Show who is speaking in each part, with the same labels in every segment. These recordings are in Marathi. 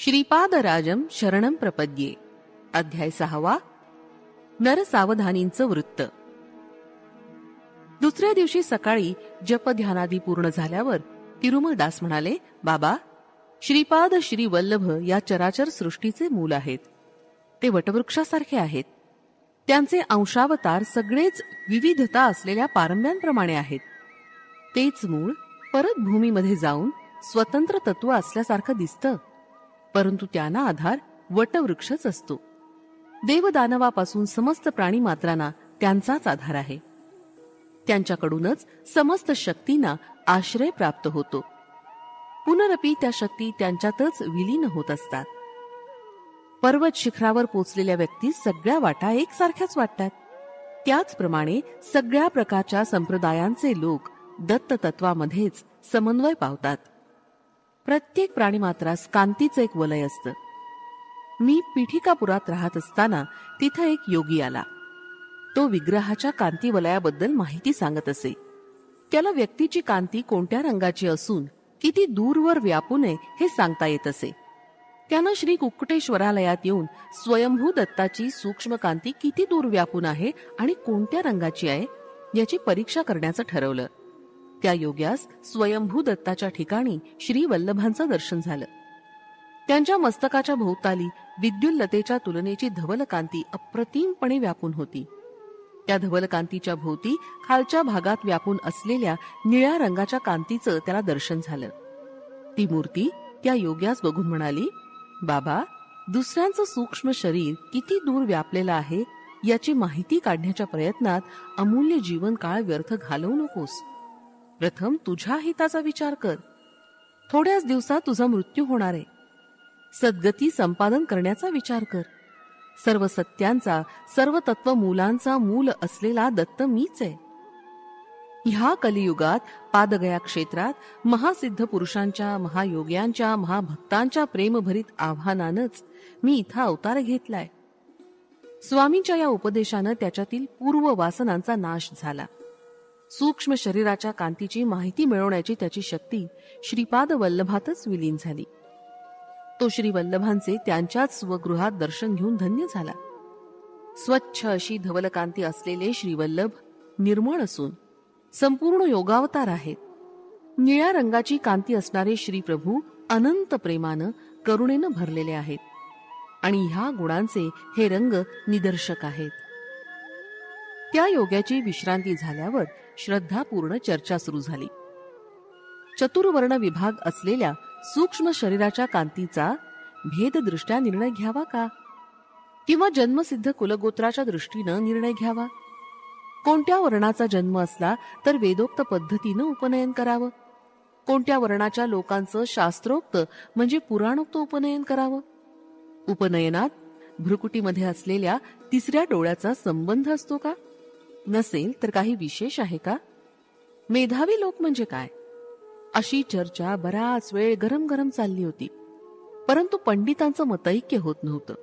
Speaker 1: श्रीपादराजम शरणं प्रपद्ये. अध्याय 6. नरसावधानींचं वृत्त. दुसऱ्या दिवशी सकाळी जपध्यानादी पूर्ण झाल्यावर तिरुमलदास म्हणाले, बाबा, श्रीपाद श्री वल्लभ या चराचर सृष्टीचे मूल आहेत. ते वटवृक्षासारखे आहेत. त्यांचे अंशावतार सगळेच विविधता असलेल्या पारंब्यांप्रमाणे आहेत. तेच मूळ परत भूमीमध्ये जाऊन स्वतंत्र तत्व असल्यासारखं दिसतं, परंतु त्यांना आधार वटवृक्षच असतो. देवदानवापासून समस्त प्राणीमात्रांना त्यांचाच आधार आहे. त्यांच्याकडूनच समस्त शक्तींना आश्रय प्राप्त होतो. पुनरपी त्या शक्ती त्यांच्यातच विलीन होत असतात. पर्वत शिखरावर पोचलेल्या व्यक्तीस सगळ्या वाटा एकसारख्याच वाटतात. त्याचप्रमाणे सगळ्या प्रकारच्या संप्रदायांचे लोक दत्त तत्वामध्येच समन्वय पावतात. प्रत्येक प्राणीमात्रास कांतीचं एक वलय असतं. मी पीठिकापुरात राहत असताना तिथं एक योगी आला. तो विग्रहाच्या कांती वलयाबद्दल माहिती सांगत असे. त्याला व्यक्तीची कांती कोणत्या रंगाची असून किती दूरवर व्यापू नये हे सांगता येत असे. त्यानं श्री कुक्कुटेश्वरालयात येऊन स्वयंभू दत्ताची सूक्ष्म कांती किती दूर व्यापून आहे आणि कोणत्या रंगाची आहे याची परीक्षा करण्याचं ठरवलं. त्या योग्यास स्वयंभू दत्ताच्या ठिकाणी श्री वल्लभांचं दर्शन झालं. त्यांच्या मस्तकाच्या भोवताली विद्युल्लतेच्या तुलनेची धवलकांती अप्रतिमपणे व्यापून होती. त्या धवलकांतीच्या भोवती खालच्या भागात व्यापून असलेल्या निळ्या रंगाच्या कांतीचं त्याला दर्शन झालं. ती मूर्ती त्या योग्यास बघून म्हणाली, बाबा, दुसऱ्यांचं सूक्ष्म शरीर किती दूर व्यापलेलं आहे याची माहिती काढण्याच्या प्रयत्नात अमूल्य जीवनकाळ व्यर्थ घालवू नकोस. प्रथम तुझ्या हिताचा विचार कर. थोड्याच दिवसात तुझा मृत्यू होणार आहे. सद्गती संपादन करण्याचा विचार कर. सर्व सत्यांचा, सर्व तत्वमूलांचा मूल असलेला दत्त मीच आहे. ह्या कलियुगात पादगया क्षेत्रात महासिद्ध पुरुषांच्या, महायोग्यांच्या, महाभक्तांच्या प्रेमभरीत आव्हानानच मी इथं अवतार घेतलाय. स्वामींच्या या उपदेशानं त्याच्यातील पूर्व वासनांचा नाश झाला. सूक्ष्म शरीराच्या कांतीची माहिती मिळवण्याची त्याची शक्ती श्रीपाद वल्लभातच विलीन झाली. तो श्री वल्लभांचे त्यांच्याच स्वगृहात दर्शन घेऊन धन्य झाला. स्वच्छ अशी धवलकांती असलेले श्रीवल्लभ निर्मळ असून संपूर्ण योगावतार आहेत. निळ्या रंगाची कांती असणारे श्रीप्रभू अनंत प्रेमानं, करुणेनं भरलेले आहेत आणि ह्या गुणांचे हे रंग निदर्शक आहेत. त्या योग्याची विश्रांती झाल्यावर श्रद्धापूर्ण चर्चा सुरू झाली. चतुर्वर्ण विभाग असलेल्या सूक्ष्म शरीराच्या कांतीचा भेददृष्ट्या निर्णय घ्यावा का, किंवा जन्मसिद्ध कुलगोत्राच्या दृष्टीनं निर्णय घ्यावा? कोणत्या वर्णाचा जन्म असला तर वेदोक्त पद्धतीनं उपनयन करावं? कोणत्या वर्णाच्या लोकांचं शास्त्रोक्त म्हणजे पुराणोक्त उपनयन करावं? उपनयनात भ्रुकुटीमध्ये असलेल्या तिसऱ्या डोळ्याचा संबंध असतो का? नसेल तर काही विशेष आहे का? मेधावी लोक म्हणजे काय? अशी चर्चा बराच वेळ गरम गरम चालली होती, परंतु पंडितांचं मतैक्य होत नव्हतं.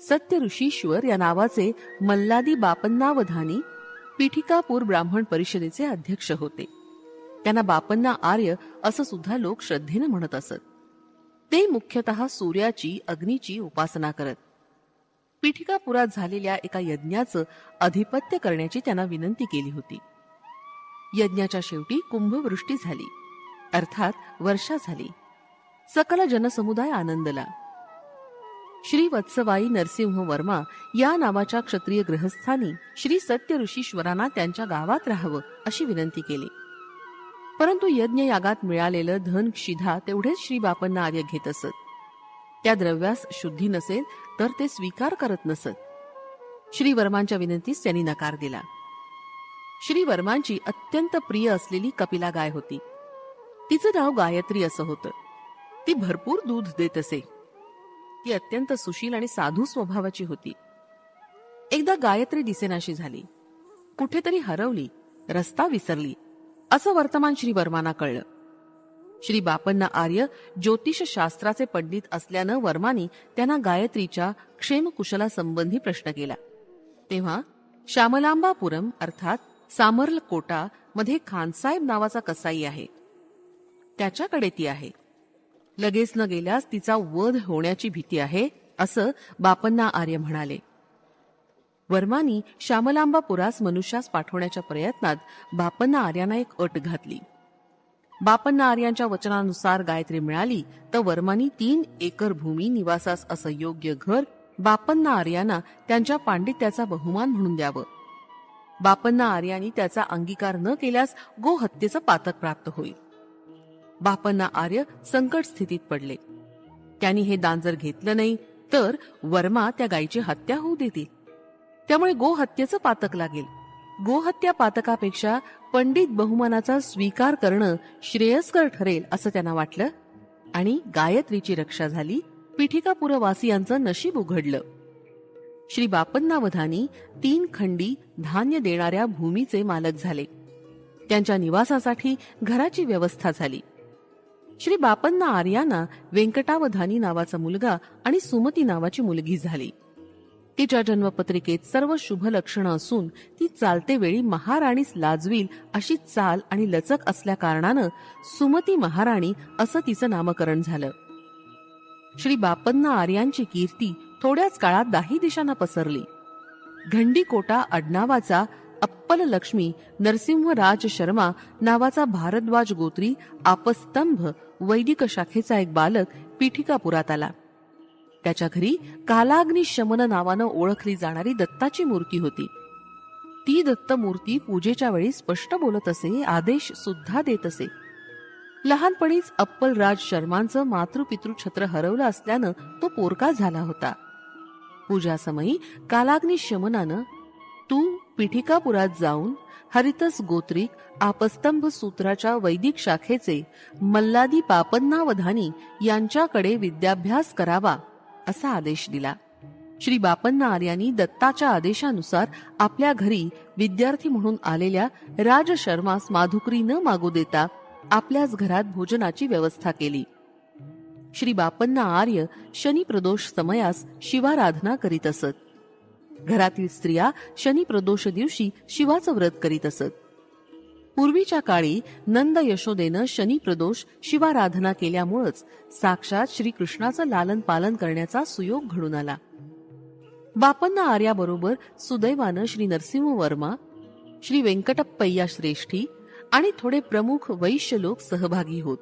Speaker 1: सत्य ऋषीश्वर या नावाचे मल्लादी बापन्नावधानी पीठिकापूर ब्राह्मण परिषदेचे अध्यक्ष होते. त्यांना बापन्ना आर्य असं सुद्धा लोक श्रद्धेनं म्हणत असत. ते मुख्यतः सूर्याची, अग्नीची उपासना करत. पीठिकापुरात झालेल्या एका यज्ञाचं अधिपत्य करण्याची त्यांना विनंती केली होती. यज्ञाच्या शेवटी कुंभवृष्टी झाली, अर्थात वर्षा झाली. सकल जनसमुदाय आनंदला. श्री वत्सवाई नरसिंह वर्मा या नावाच्या क्षत्रिय गृहस्थांनी श्री सत्य ऋषीश्वरांना त्यांच्या गावात राहावं अशी विनंती केली. परंतु यज्ञ यागात मिळालेलं धन क्षिधा तेवढेच श्री बापन्ना आर्य घेत असत. त्या द्रव्यास शुद्धी नसेल तर ते स्वीकार करत नसत. श्री वर्मांच्या विनंतीस त्यांनी नकार दिला. श्री वर्मांची अत्यंत प्रिय असलेली कपिला गाय होती. तिचं नाव गायत्री असं होतं. ती भरपूर दूध देत असे. ती अत्यंत सुशील आणि साधू स्वभावाची होती. एकदा गायत्री दिसेनाशी झाली. कुठेतरी हरवली, रस्ता विसरली असं वर्तमान श्री वर्मांना कळलं. श्री बापन्ना आर्य ज्योतिष शास्त्राचे पंडित असल्यानं वर्मानी त्यांना गायत्रीच्या क्षेमकुशलासंबंधी प्रश्न केला. तेव्हा श्यामलांबापुरम अर्थात सामर्लकोटा मध्ये खानसाहेब नावाचा कसाई आहे, त्याच्याकडे ती आहे. लगेच न गेल्यास तिचा वध होण्याची भीती आहे, असं बापन्ना आर्य म्हणाले. वर्मानी श्यामलांबापुरास मनुष्यास पाठवण्याच्या प्रयत्नात बापन्ना आर्यांना एक अट घातली. बापन्ना आर्यांच्या वचनानुसार गायत्री मिळाली तर वर्मानी 3 एकर भूमी निवासास असं योग्य घर बापन्ना आर्यांना त्यांच्या पांडित्याचा बहुमान म्हणून द्यावं. बापन्ना आर्यांनी त्याचा अंगीकार न केल्यास गोहत्येचं पातक प्राप्त होईल. बापन्ना आर्य संकट स्थितीत पडले. त्यांनी हे दान जर घेतलं नाही तर वर्मा त्या गायीची हत्या होऊ देतील. त्यामुळे गोहत्येचं पातक लागेल. गोहत्या पातकापेक्षा पंडित बहुमानाचा स्वीकार करणं श्रेयस्कर ठरेल असं त्यांना वाटलं आणि गायत्रीची रक्षा झाली. पिठिकापुरवासियांचं नशीब उघडलं. श्री बापन्नावधानी 3 खंडी धान्य देणाऱ्या भूमीचे मालक झाले. त्यांच्या निवासासाठी घराची व्यवस्था झाली. श्री बापन्ना आर्यांना व्यंकटावधानी नावाचा मुलगा आणि सुमती नावाची मुलगी झाली. तिच्या जन्मपत्रिकेत सर्व शुभ लक्षणं असून ती चालते वेळी महाराणीस लाजवील अशी चाल आणि लचक असल्या कारणानं सुमती महाराणी असं तिचं नामकरण झालं. श्री बापन्ना आर्यांची कीर्ती थोड्याच काळात 10 दिशांना पसरली. घंडीकोटा आडनावाचा अप्पल लक्ष्मी नरसिंहराज शर्मा नावाचा भारद्वाज गोत्री आपस्तंभ वैदिक शाखेचा एक बालक पीठिकापुरात आला. त्याच्या घरी कालाग्नी शमन नावानं ओळखली जाणारी दत्ताची मूर्ती होती. ती दत्त मूर्ती पूजेच्या वेळी स्पष्ट बोलत असे, आदेश सुद्धा देत असे. लहानपणीच अप्पलराज शर्मांचं मातृपितृ छत्र हरवलं असल्यानं तो पोरका झाला होता. पूजासमयी कालाग्नी शमनानं तू पीठिकापुरात जाऊन हरितस गोत्रिक आपस्तंभ सूत्राच्या वैदिक शाखेचे मल्लादी बापन्नावधानी यांच्याकडे विद्याभ्यास करावा असा आदेश दिला. श्री बापन्ना आर्यांनी दत्ताच्या आदेशानुसार आपल्या घरी विद्यार्थी म्हणून आलेल्या राज शर्मास माधुकरी न मागू देता आपल्याच घरात भोजनाची व्यवस्था केली. श्री बापन्ना आर्य शनी प्रदोष समयास शिवाराधना करीत असत. घरातील स्त्रिया शनी प्रदोष दिवशी शिवाचं व्रत करीत असत. पूर्वीच्या काळी नंद यशोदेनं शनी प्रदोष शिवाराधना केल्यामुळेच साक्षात श्रीकृष्णाचं लालन पालन करण्याचा सुयोग घडून आला. बापन्ना आर्याबरोबर सुदैवानं श्री नरसिंह वर्मा, श्री व्यंकटप्पय्या श्रेष्ठी आणि थोडे प्रमुख वैश्य लोक सहभागी होत.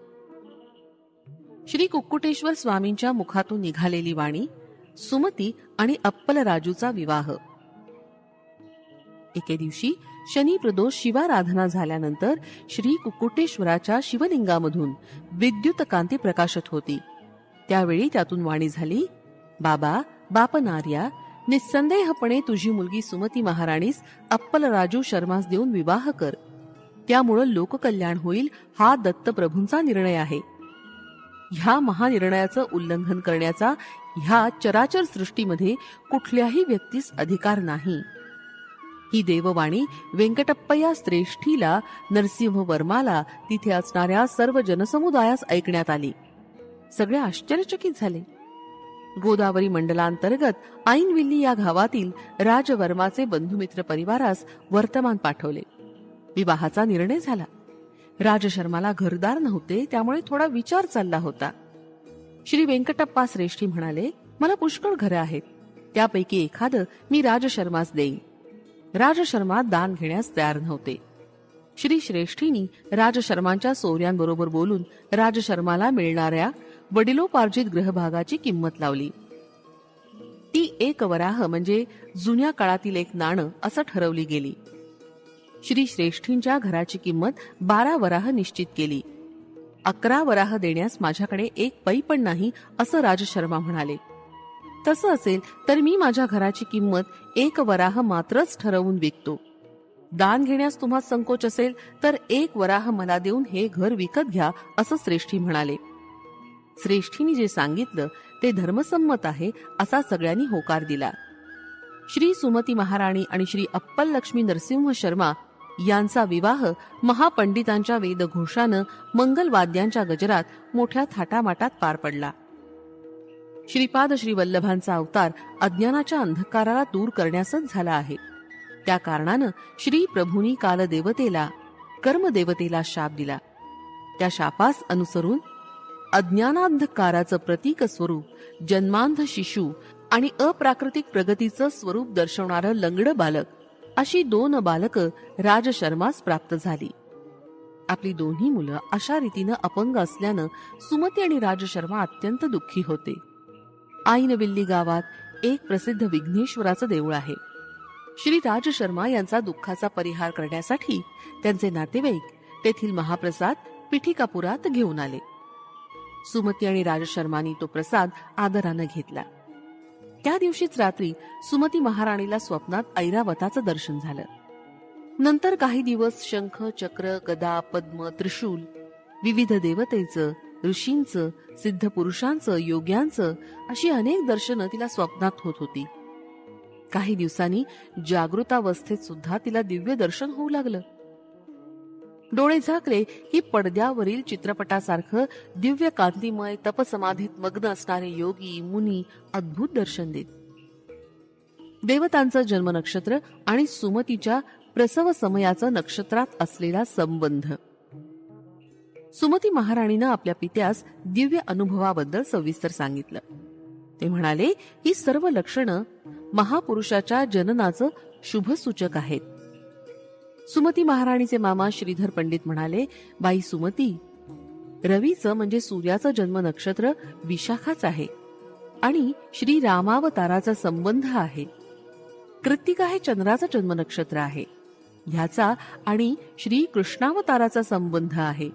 Speaker 1: श्री कुक्कुटेश्वर स्वामींच्या मुखातून निघालेली वाणी, सुमती आणि अप्पलराजूचा विवाह. एके दिवशी शनी प्रदोष शिवाराधना झाल्यानंतर श्री कुक्कुटेश्वराच्या शिवलिंगामधून विद्युत कांती प्रकाशत होती. त्यावेळी त्यातून वाणी झाली, बाबा बापनार्या, निस्संदेहपणे तुझी मुलगी सुमती महाराणीस अप्पलराजू शर्मास देऊन विवाह कर. त्यामुळं लोककल्याण होईल हा दत्तप्रभूंचा निर्णय आहे. ह्या महानिर्णयाचं उल्लंघन करण्याचा ह्या चराचर सृष्टीमध्ये कुठल्याही व्यक्तीस अधिकार नाही. ही देववाणी व्यंकटप्पय्या श्रेष्ठीला, नरसिंह वर्माला, तिथे असणाऱ्या सर्व जनसमुदायास ऐकण्यात आली. सगळे आश्चर्यचकित झाले. गोदावरी मंडलांतर्गत ऐनविल्ली या गावातील राजवर्माचे बंधुमित्र परिवारास वर्तमान पाठवले. विवाहाचा निर्णय झाला. राजशर्माला घरदार नव्हते, त्यामुळे थोडा विचार चालला होता. श्री व्यंकटप्पा श्रेष्ठी म्हणाले, मला पुष्कळ घरं आहेत, त्यापैकी एखादं मी राजशर्मास देईन. राजशर्मा दान घेण्यास तयार नव्हते. श्री श्रेष्ठींनी राजशर्मांच्या सोयऱ्यांबरोबर बोलून राजशर्माला मिळणाऱ्या वडिलोपार्जित ग्रहभागाची किंमत लावली. ती 1 वराह म्हणजे जुन्या काळातील एक नाणं असं ठरवली गेली. श्री श्रेष्ठींच्या घराची किंमत 12 वराह निश्चित केली. 11 वराह देण्यास माझ्याकडे 1 पै पण नाही असं राजशर्मा म्हणाले. तसं असेल तर मी माझ्या घराची किंमत 1 वराह मात्रच ठरवून विकतो. दान घेण्यास तुम्हा संकोच असेल तर 1 वराह मला देऊन हे घर विकत घ्या असं श्रेष्ठी म्हणाले. श्रेष्ठींनी जे सांगितलं ते धर्मसंमत आहे असा सगळ्यांनी होकार दिला. श्री सुमती महाराणी आणि श्री अप्पल लक्ष्मी नरसिंह शर्मा यांचा विवाह महापंडितांच्या वेदघोषानं मंगलवाद्यांच्या गजरात मोठ्या थाटामाटात पार पडला. श्रीपाद श्री वल्लभांचा अवतार अज्ञानाच्या अंधकाराला दूर करण्यासच झाला आहे. त्या कारणानं श्री प्रभूंनी कालदेवतेला, कर्मदेवतेला शाप दिला. त्या शापास अनुसरून अज्ञानांधकाराचं प्रतीक स्वरूप जन्मांध शिशु आणि अप्राकृतिक प्रगतीचं स्वरूप दर्शवणारं लंगड बालक, अशी 2 बालकं राजशर्मास प्राप्त झाली. आपली दोन्ही मुलं अशा रीतीनं अपंग असल्यानं सुमती आणि राजशर्मा अत्यंत दुःखी होते. आईनविल्ली गावात एक प्रसिद्ध विघ्नेश्वराचं देऊळ आहे. श्री राजशर्मा यांचा दुःखाचा परिहार करण्यासाठी त्यांचे नातेवाईक तेथील महाप्रसाद पिठिकापुरात घेऊन आले. सुमती आणि राजशर्मांनी तो प्रसाद आदरानं घेतला. त्या दिवशीच रात्री सुमती महाराणीला स्वप्नात ऐरावताचं दर्शन झालं. नंतर काही दिवस शंख, चक्र, गदा, पद्म, त्रिशूल, विविध देवतेचं, ऋषींचं, सिद्ध पुरुषांचं, योग्यांचं अशी अनेक दर्शनं तिला स्वप्नात होत होती. काही दिवसांनी जागृतावस्थेत सुद्धा तिला दिव्य दर्शन होऊ लागलं. डोळे झाकले की पडद्यावरील चित्रपटासारखं दिव्य कांतिमय तपसमाधीत मग्न असणारे योगी, मुनी अद्भुत दर्शन देत. देवतांचं जन्म नक्षत्र आणि सुमतीच्या प्रसव समयाचं नक्षत्रात असलेला संबंध. सुमती महाराणीनं आपल्या पित्यास दिव्य अनुभवाबद्दल सविस्तर सांगितलं. ते म्हणाले, ही सर्व लक्षणं महापुरुषाच्या जननाचं शुभसूचक आहेत. सुमती महाराणीचे मामा श्रीधर पंडित म्हणाले, बाई सुमती, रवीचं म्हणजे सूर्याचं जन्म नक्षत्र विशाखाच आहे आणि श्री रामावताराचा संबंध आहे. कृत्तिका हे चंद्राचं जन्म नक्षत्र आहे. ह्याचा आणि श्री कृष्णावताराचा संबंध आहे.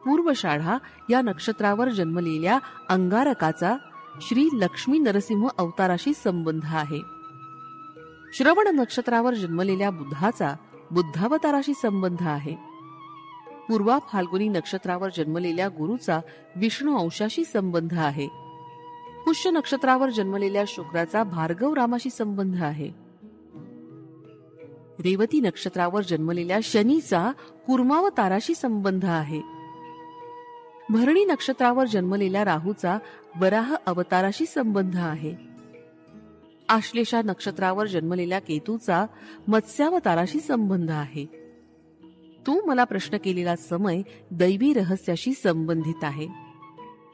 Speaker 1: पूर्वषाढा या नक्षत्रावर जन्मलेल्या अंगारकाचा श्री लक्ष्मी नरसिंह अवताराशी संबंध आहे. श्रवण नक्षत्रावर जन्मलेल्या बुधाचा बुद्धावताराशी संबंध आहे. पूर्वा फाल्गुनी नक्षत्रावर जन्मलेल्या गुरुचा विष्णू अंशाशी संबंध आहे. पुष्य नक्षत्रावर जन्मलेल्या शुक्राचा भार्गव रामाशी संबंध आहे. रेवती नक्षत्रावर जन्मलेल्या शनीचा कुर्मावताराशी संबंध आहे. भरणी नक्षत्रावर जन्मलेल्या राहूचा वराह अवताराशी संबंध आहे. आश्लेषा नक्षत्रावर जन्मलेल्या केतूचा मत्स्यावताराशी संबंध आहे. तू मला प्रश्न केलेला समय दैवी रहस्याशी संबंधित आहे.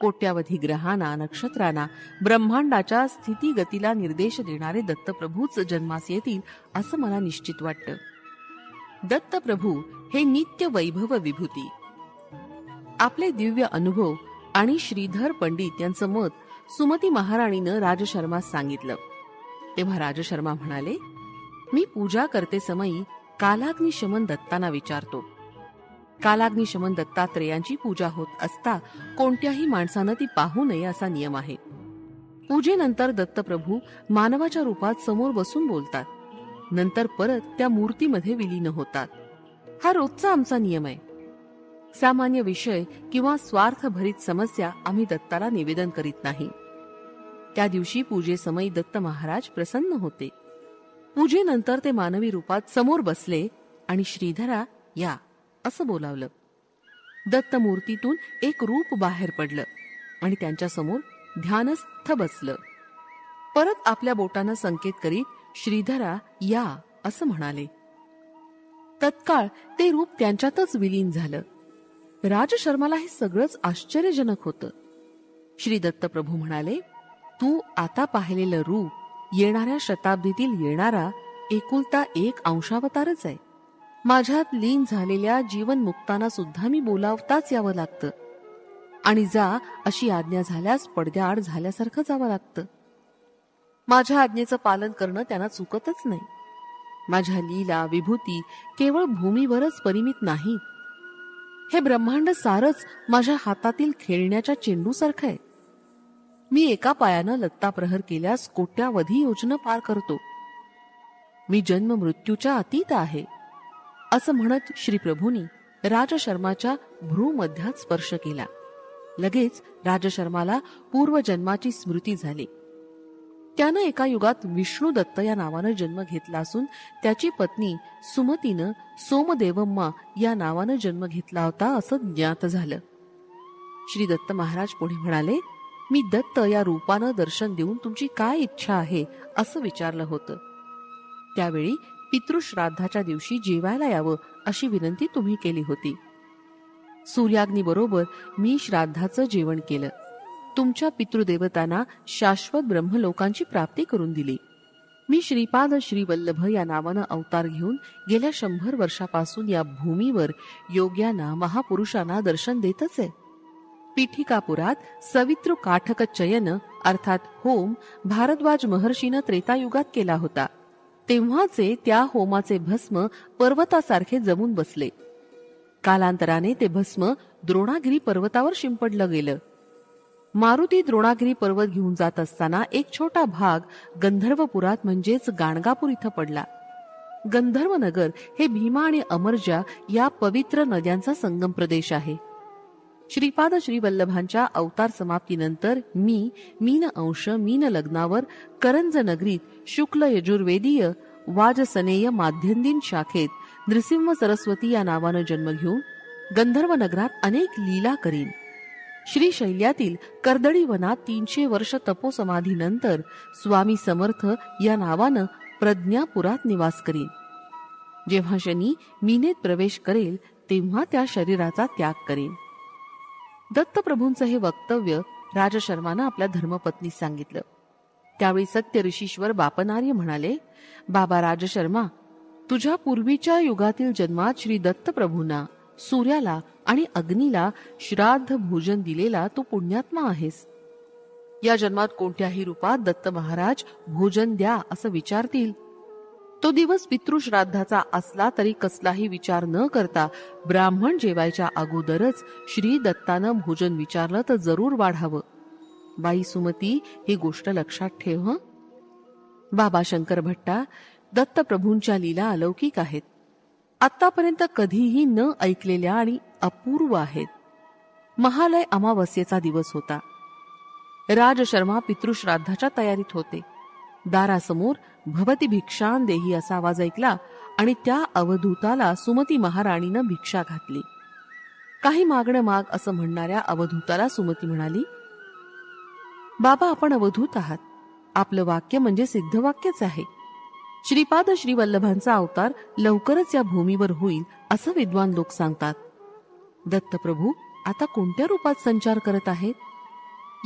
Speaker 1: कोट्यावधी ग्रहांना, नक्षत्रांना, ब्रह्मांडाच्या स्थितीगतीला निर्देश देणारे दत्तप्रभूच जन्मास येतील असं मला निश्चित वाटतं. दत्तप्रभू हे नित्य वैभव विभूती. आपले दिव्य अनुभव आणि श्रीधर पंडित यांचं मत सुमती महाराणीनं राजशर्मास सांगितलं. तेव्हा राजशर्मा म्हणाले, मी पूजा करते समयी कालाग्निशमन दत्तांना विचारतो. कालाग्निशमन दत्तात्रेयांची पूजा होत असता कोणत्याही माणसानं ती पाहू नये असा नियम आहे. पूजेनंतर दत्तप्रभू मानवाच्या रूपात समोर बसून बोलतात. नंतर परत त्या मूर्तीमध्ये विलीन होतात. हा रोजचा आमचा नियम आहे. सामान्य विषय किंवा स्वार्थभरित समस्या आम्ही दत्ताला निवेदन करीत नाही. त्या दिवशी पूजेसमयी दत्त महाराज प्रसन्न होते. पूजेनंतर ते मानवी रूपात समोर बसले आणि श्रीधरा या असं बोलावलं. दत्त मूर्तीतून एक रूप बाहेर पडलं आणि त्यांच्या समोर ध्यानस्थ बसलं. परत आपल्या बोटानं संकेत करीत श्रीधरा या असं म्हणाले. तत्काळ ते रूप त्यांच्यातच विलीन झालं. राजशर्माला हे सगळंच आश्चर्यजनक होतं. श्री दत्तप्रभू म्हणाले, तू आता पाहिलेलं रूप येणाऱ्या शताब्दीतील येणारा एकुलता एक अंशावतारच आहे. माझ्यात लीन झालेल्या जीवनमुक्तांना सुद्धा मी बोलावताच यावं लागतं आणि जा अशी आज्ञा झाल्यास पडद्याआड झाल्यासारखं जावं लागतं. माझ्या आज्ञेचं पालन करणं त्यांना चुकतच नाही. माझ्या लीला विभूती केवळ भूमीवरच परिमित नाहीत. हे ब्रह्मांड सारच माझ्या हातातील खेळण्याच्या चेंडूसारखं आहे. मी एका पायानं लत्ता प्रहर केल्यास कोट्यावधी योजना पार करतो. मी जन्म मृत्यूच्या अतीत आहे असं म्हणत श्रीप्रभूंनी राजशर्माच्या भ्रूमध्यात स्पर्श केला. लगेच राजशर्माला पूर्वजन्माची स्मृती झाली. त्यानं एका युगात विष्णू दत्त या नावानं जन्म घेतला असून त्याची पत्नी सुमतीनं सोमदेवम्मा या नावानं जन्म घेतला होता असं ज्ञात झालं. श्री दत्त महाराज पुढे म्हणाले, मी दत्त या रूपानं दर्शन देऊन तुमची काय इच्छा आहे असं विचारलं होतं. त्यावेळी पितृश्राद्धाच्या दिवशी जेवायला यावं अशी विनंती तुम्ही केली होती. सूर्याग्नीबरोबर मी श्राद्धाचं जेवण केलं. तुमच्या पितृदेवतांना शाश्वत ब्रह्मलोकांची प्राप्ती करून दिली. मी श्रीपाद श्रीवल्लभ या नावानं अवतार घेऊन गेल्या 100 वर्षापासून या भूमीवर योग्यांना, महापुरुषांना दर्शन देतच आहे. पीठिकापुरात सवितृ काठक चयन अर्थात होम भारद्वाज महर्षीनं त्रेतायुगात केला होता. तेव्हाचे त्या होमाचे भस्म पर्वतासारखे जमून बसले. कालांतराने ते भस्म द्रोणागिरी पर्वतावर शिंपडलं गेलं. मारुती द्रोणागिरी पर्वत घेऊन जात असताना एक छोटा भाग गंधर्वपुरात म्हणजेच गाणगापूर इथं पडला. गंधर्वनगर हे भीमा आणि अमरजा या पवित्र नद्यांचा संगम प्रदेश आहे. श्रीपाद श्रीवल्लभांच्या अवतार समाप्तीनंतर मीन अंश मीन लग्नावर करंज नगरीत शुक्ल यजुर्वेदीय वाजसनेय माध्यंदिन शाखेत नृसिंह सरस्वती या नावानं जन्म घेऊन गंधर्व नगरात अनेक लीला करीन. श्रीशैल्यातील कर्दळी वनात 300 वर्ष तपोसमाधीनंतर स्वामी समर्थ या नावानं प्रज्ञापुरात निवास करीन. जेव्हा शनी मीनेत प्रवेश करेल तेव्हा त्या शरीराचा त्याग करेन. दत्तप्रभूंचं हे वक्तव्य राजशर्मानं आपल्या धर्मपत्नीस सांगितलं. त्यावेळी सत्य ऋषीश्वर बापनार्य म्हणाले, बाबा राजशर्मा, तुझ्या पूर्वीच्या युगातील जन्मात श्री दत्तप्रभूंना, सूर्याला आणि अग्नीला श्राद्ध भोजन दिलेला तू पुण्यात्मा आहेस. या जन्मात कोणत्याही रूपात दत्त महाराज भोजन द्या असं विचारतील, तो दिवस पितृश्राद्धाचा असला तरी कसलाही विचार न करता ब्राह्मण जेवायच्या अगोदरच श्री दत्तानं भोजन विचारलं तर जरूर वाढावं. बाई सुमती, ही गोष्ट लक्षात ठेव हं. बाबा शंकर भट्टा, दत्तप्रभूंच्या लीला अलौकिक आहेत. आतापर्यंत कधीही न ऐकलेल्या आणि अपूर्व आहेत. महालय अमावस्येचा दिवस होता. राजशर्मा पितृश्राद्धाच्या तयारीत होते. दारासमोर भवती भिक्षान देही असा आवाज ऐकला आणि त्या अवधूताला सुमती महाराणीनं भिक्षा घातली. काही मागणं माग असं म्हणणाऱ्या अवधूताला सुमती म्हणाली, बाबा, आपण अवधूत आहात. आपलं वाक्य म्हणजे सिद्ध वाक्यच आहे. श्रीपाद श्रीवल्लभांचा अवतार लवकरच या भूमीवर होईल असं विद्वान लोक सांगतात. दत्तप्रभू आता कोणत्या रूपात संचार करत आहेत?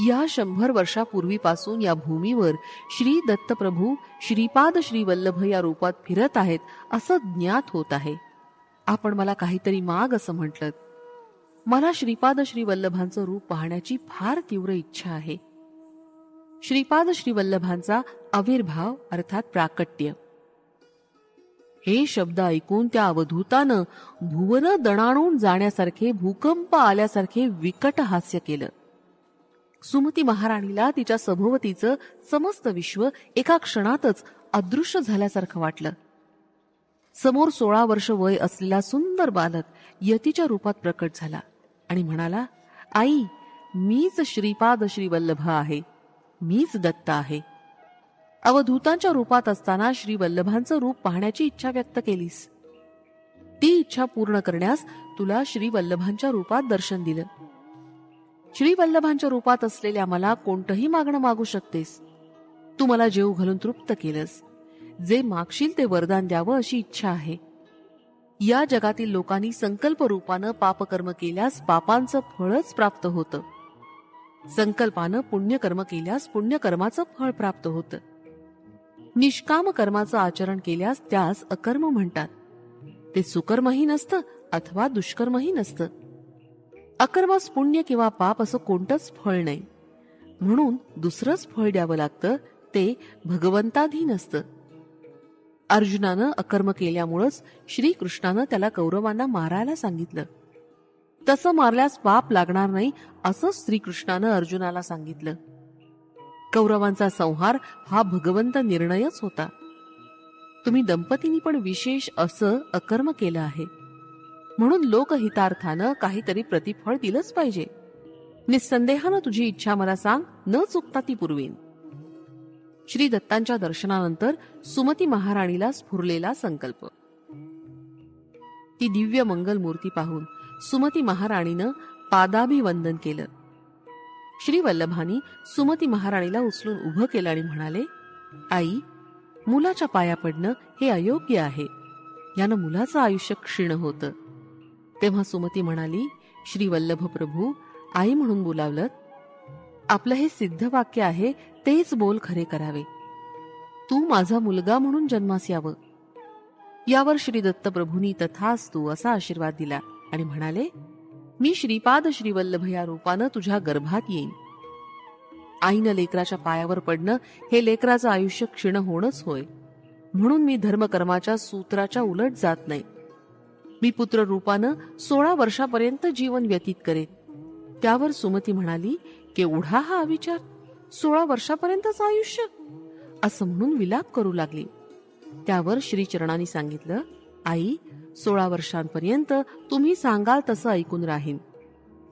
Speaker 1: या 100 वर्षापूर्वीपासून या भूमीवर श्री दत्तप्रभू श्रीपाद श्रीवल्लभ या रूपात फिरत आहेत असं ज्ञात होत आहे. आपण मला काहीतरी माग असं म्हटलं. मला श्रीपाद श्रीवल्लभांचं रूप पाहण्याची फार तीव्र इच्छा आहे. श्रीपाद श्रीवल्लभांचा आविर्भाव अर्थात प्राकट्य. हे शब्द ऐकून त्या अवधूतानं भुवन दणाणून जाण्यासारखे, भूकंप आल्यासारखे विकट हास्य केलं. सुमती महाराणीला तिच्या सभोवतीचं समस्त विश्व एका क्षणातच अदृश्य झाल्यासारखं वाटलं. समोर 16 वर्ष वय असलेला सुंदर बालक यतीच्या रूपात प्रकट झाला आणि म्हणाला, आई, मीच श्रीपाद श्रीवल्लभ आहे. मीच दत्त आहे. अवधूतांच्या रूपात असताना श्रीवल्लभांचं रूप पाहण्याची इच्छा व्यक्त केलीस. ती इच्छा पूर्ण करण्यास तुला श्रीवल्लभांच्या रूपात दर्शन दिलं. श्रीवल्लभांच्या रूपात असलेल्या मला कोणतंही मागणं मागू शकतेस. तू मला जेव घालून तृप्त केलंस. जे मागशील ते वरदान द्यावं अशी इच्छा आहे. या जगातील लोकांनी संकल्प रूपानं पापकर्म केल्यास पापांचं फळच प्राप्त होतं. संकल्पानं पुण्यकर्म केल्यास पुण्यकर्माचं फळ प्राप्त होतं. निष्काम कर्माचं आचरण केल्यास त्यास अकर्म म्हणतात. ते सुकर्मही नसतं अथवा दुष्कर्मही नसतं. अकर्मास पुण्य किंवा पाप असं कोणतंच फळ नाही. म्हणून दुसरंच फळ द्यावं लागतं, ते भगवंताधीन असतं. अर्जुनानं अकर्म केल्यामुळंच श्रीकृष्णानं त्याला कौरवांना मारायला सांगितलं. तसं मारल्यास पाप लागणार नाही असं श्रीकृष्णानं अर्जुनाला सांगितलं. कौरवांचा संहार हा भगवंत निर्णयच होता. तुम्ही दंपतींनी पण विशेष असं अकर्म केलं आहे. म्हणून लोकहितार्थानं काहीतरी प्रतिफळ दिलंच पाहिजे. निस्संदेहानं तुझी इच्छा मला सांग, न चुकता ती पुरवीन. श्री दत्तांच्या दर्शनानंतर सुमती महाराणीला स्फुरलेला संकल्प. ती दिव्य मंगल मूर्ती पाहून सुमती महाराणीनं पादाभिवंदन केलं. श्रीवल्लभांनी सुमती महाराणीला उचलून उभं केलं आणि म्हणाले, आई, मुलाच्या पाया पडणं हे अयोग्य आहे. यानं मुलाचं आयुष्य क्षीण होतं. तेव्हा सुमती म्हणाली, श्री वल्लभ प्रभू आई म्हणून बोलावलं. आपलं हे सिद्ध वाक्य आहे, तेच बोल खरे करावे. तू माझा मुलगा म्हणून जन्मास यावं. यावर श्री दत्तप्रभूंनी तथास्तु असा आशीर्वाद दिला आणि म्हणाले, मी श्रीपाद श्रीवल्लभ या रूपानं तुझ्या गर्भात येईन. आईनं लेकराच्या पायावर पडणं हे लेकराचं आयुष्य क्षीण होणंच होय. म्हणून मी धर्मकर्माच्या सूत्राच्या उलट जात नाही. मी पुत्र रूपानं 16 वर्षापर्यंत जीवन व्यतीत करेन. त्यावर सुमती म्हणाली, केवढा हा विचार, 16 वर्षापर्यंतच आयुष्य, असं म्हणून विलाप करू लागली. त्यावर श्रीचरणांनी सांगितलं, आई, 16 वर्षांपर्यंत तुम्ही सांगाल तसं ऐकून राहीन.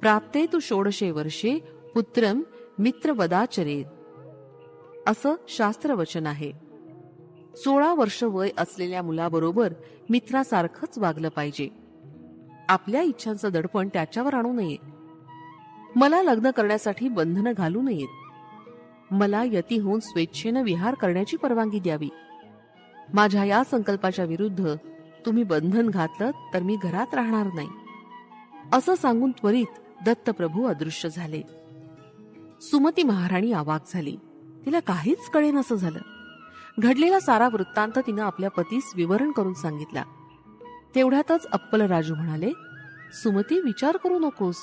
Speaker 1: प्राप्ते तु 16 वर्षे पुत्रम मित्रवदाचरेत, असं शास्त्रवचन आहे. 16 वर्ष वय असलेल्या मुलाबरोबर मित्रासारखंच वागलं पाहिजे. आपल्या इच्छांचं दडपण त्याच्यावर आणू नये. मला लग्न करण्यासाठी बंधनं घालू नयेत. मला यती होऊन स्वेच्छेनं विहार करण्याची परवानगी द्यावी. माझ्या या संकल्पाच्या विरुद्ध तुम्ही बंधन घातलं तर मी घरात राहणार नाही, असं सांगून त्वरित दत्तप्रभू अदृश्य झाले. सुमती महाराणी अवाक झाली. तिला काहीच कळेनासं झालं. घडलेला सारा वृत्तांत तिनं आपल्या पतीस विवरण करून सांगितला. तेवढ्यातच अप्पल राजू म्हणाले, सुमती, विचार करू नकोस.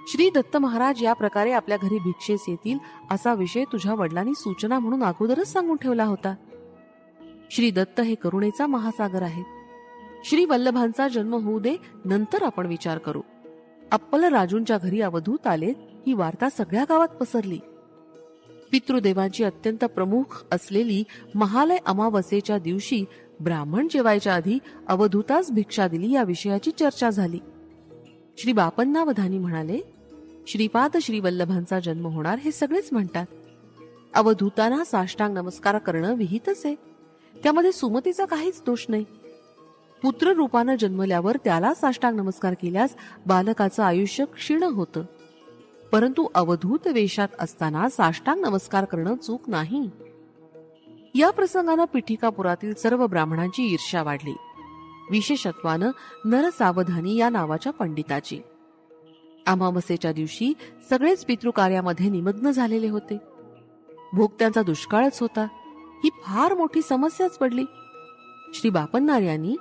Speaker 1: श्री दत्त महाराज या प्रकारे आपल्या घरी भिक्षेस येतील असा विषय तुझ्या वडिलांनी सूचना म्हणून अगोदरच सांगून ठेवला होता. श्री दत्त हे करुणेचा महासागर आहेत. श्री वल्लभांचा जन्म होऊ दे, नंतर आपण विचार करू. अप्पल राजूंच्या घरी अवधूत आलेत ही वार्ता सगळ्या गावात पसरली. पितृदेवांची अत्यंत प्रमुख असलेली महालय अमावस्येच्या दिवशी ब्राह्मण जेवायच्या आधी अवधूतास भिक्षा दिली या विषयाची चर्चा झाली. श्री बापन्नावधानी म्हणाले, श्रीपाद श्रीवल्लभांचा जन्म होणार हे सगळेच म्हणतात. अवधूतांना साष्टांग नमस्कार करणं विहितच आहे. त्यामध्ये सुमतीचा काहीच दोष नाही. पुत्र रूपानं जन्मल्यावर त्याला साष्टांग नमस्कार केल्यास बालकाचं आयुष्य क्षीण होतं. परंतु अवधूत वेशात असताना साष्टांग नमस्कार करणं चूक नाही. या प्रसंगानं पिठिकापुरातील सर्व ब्राह्मणांची ईर्ष्या वाढली, विशेषत्वानं नरसावधानी या नावाच्या पंडिताची. अमावस्येच्या दिवशी सगळेच पितृकार्यामध्ये निमग्न झालेले होते. भोगत्यांचा दुष्काळच होता. ही फार मोठी समस्याच पडली. श्री बापन्नार यांनी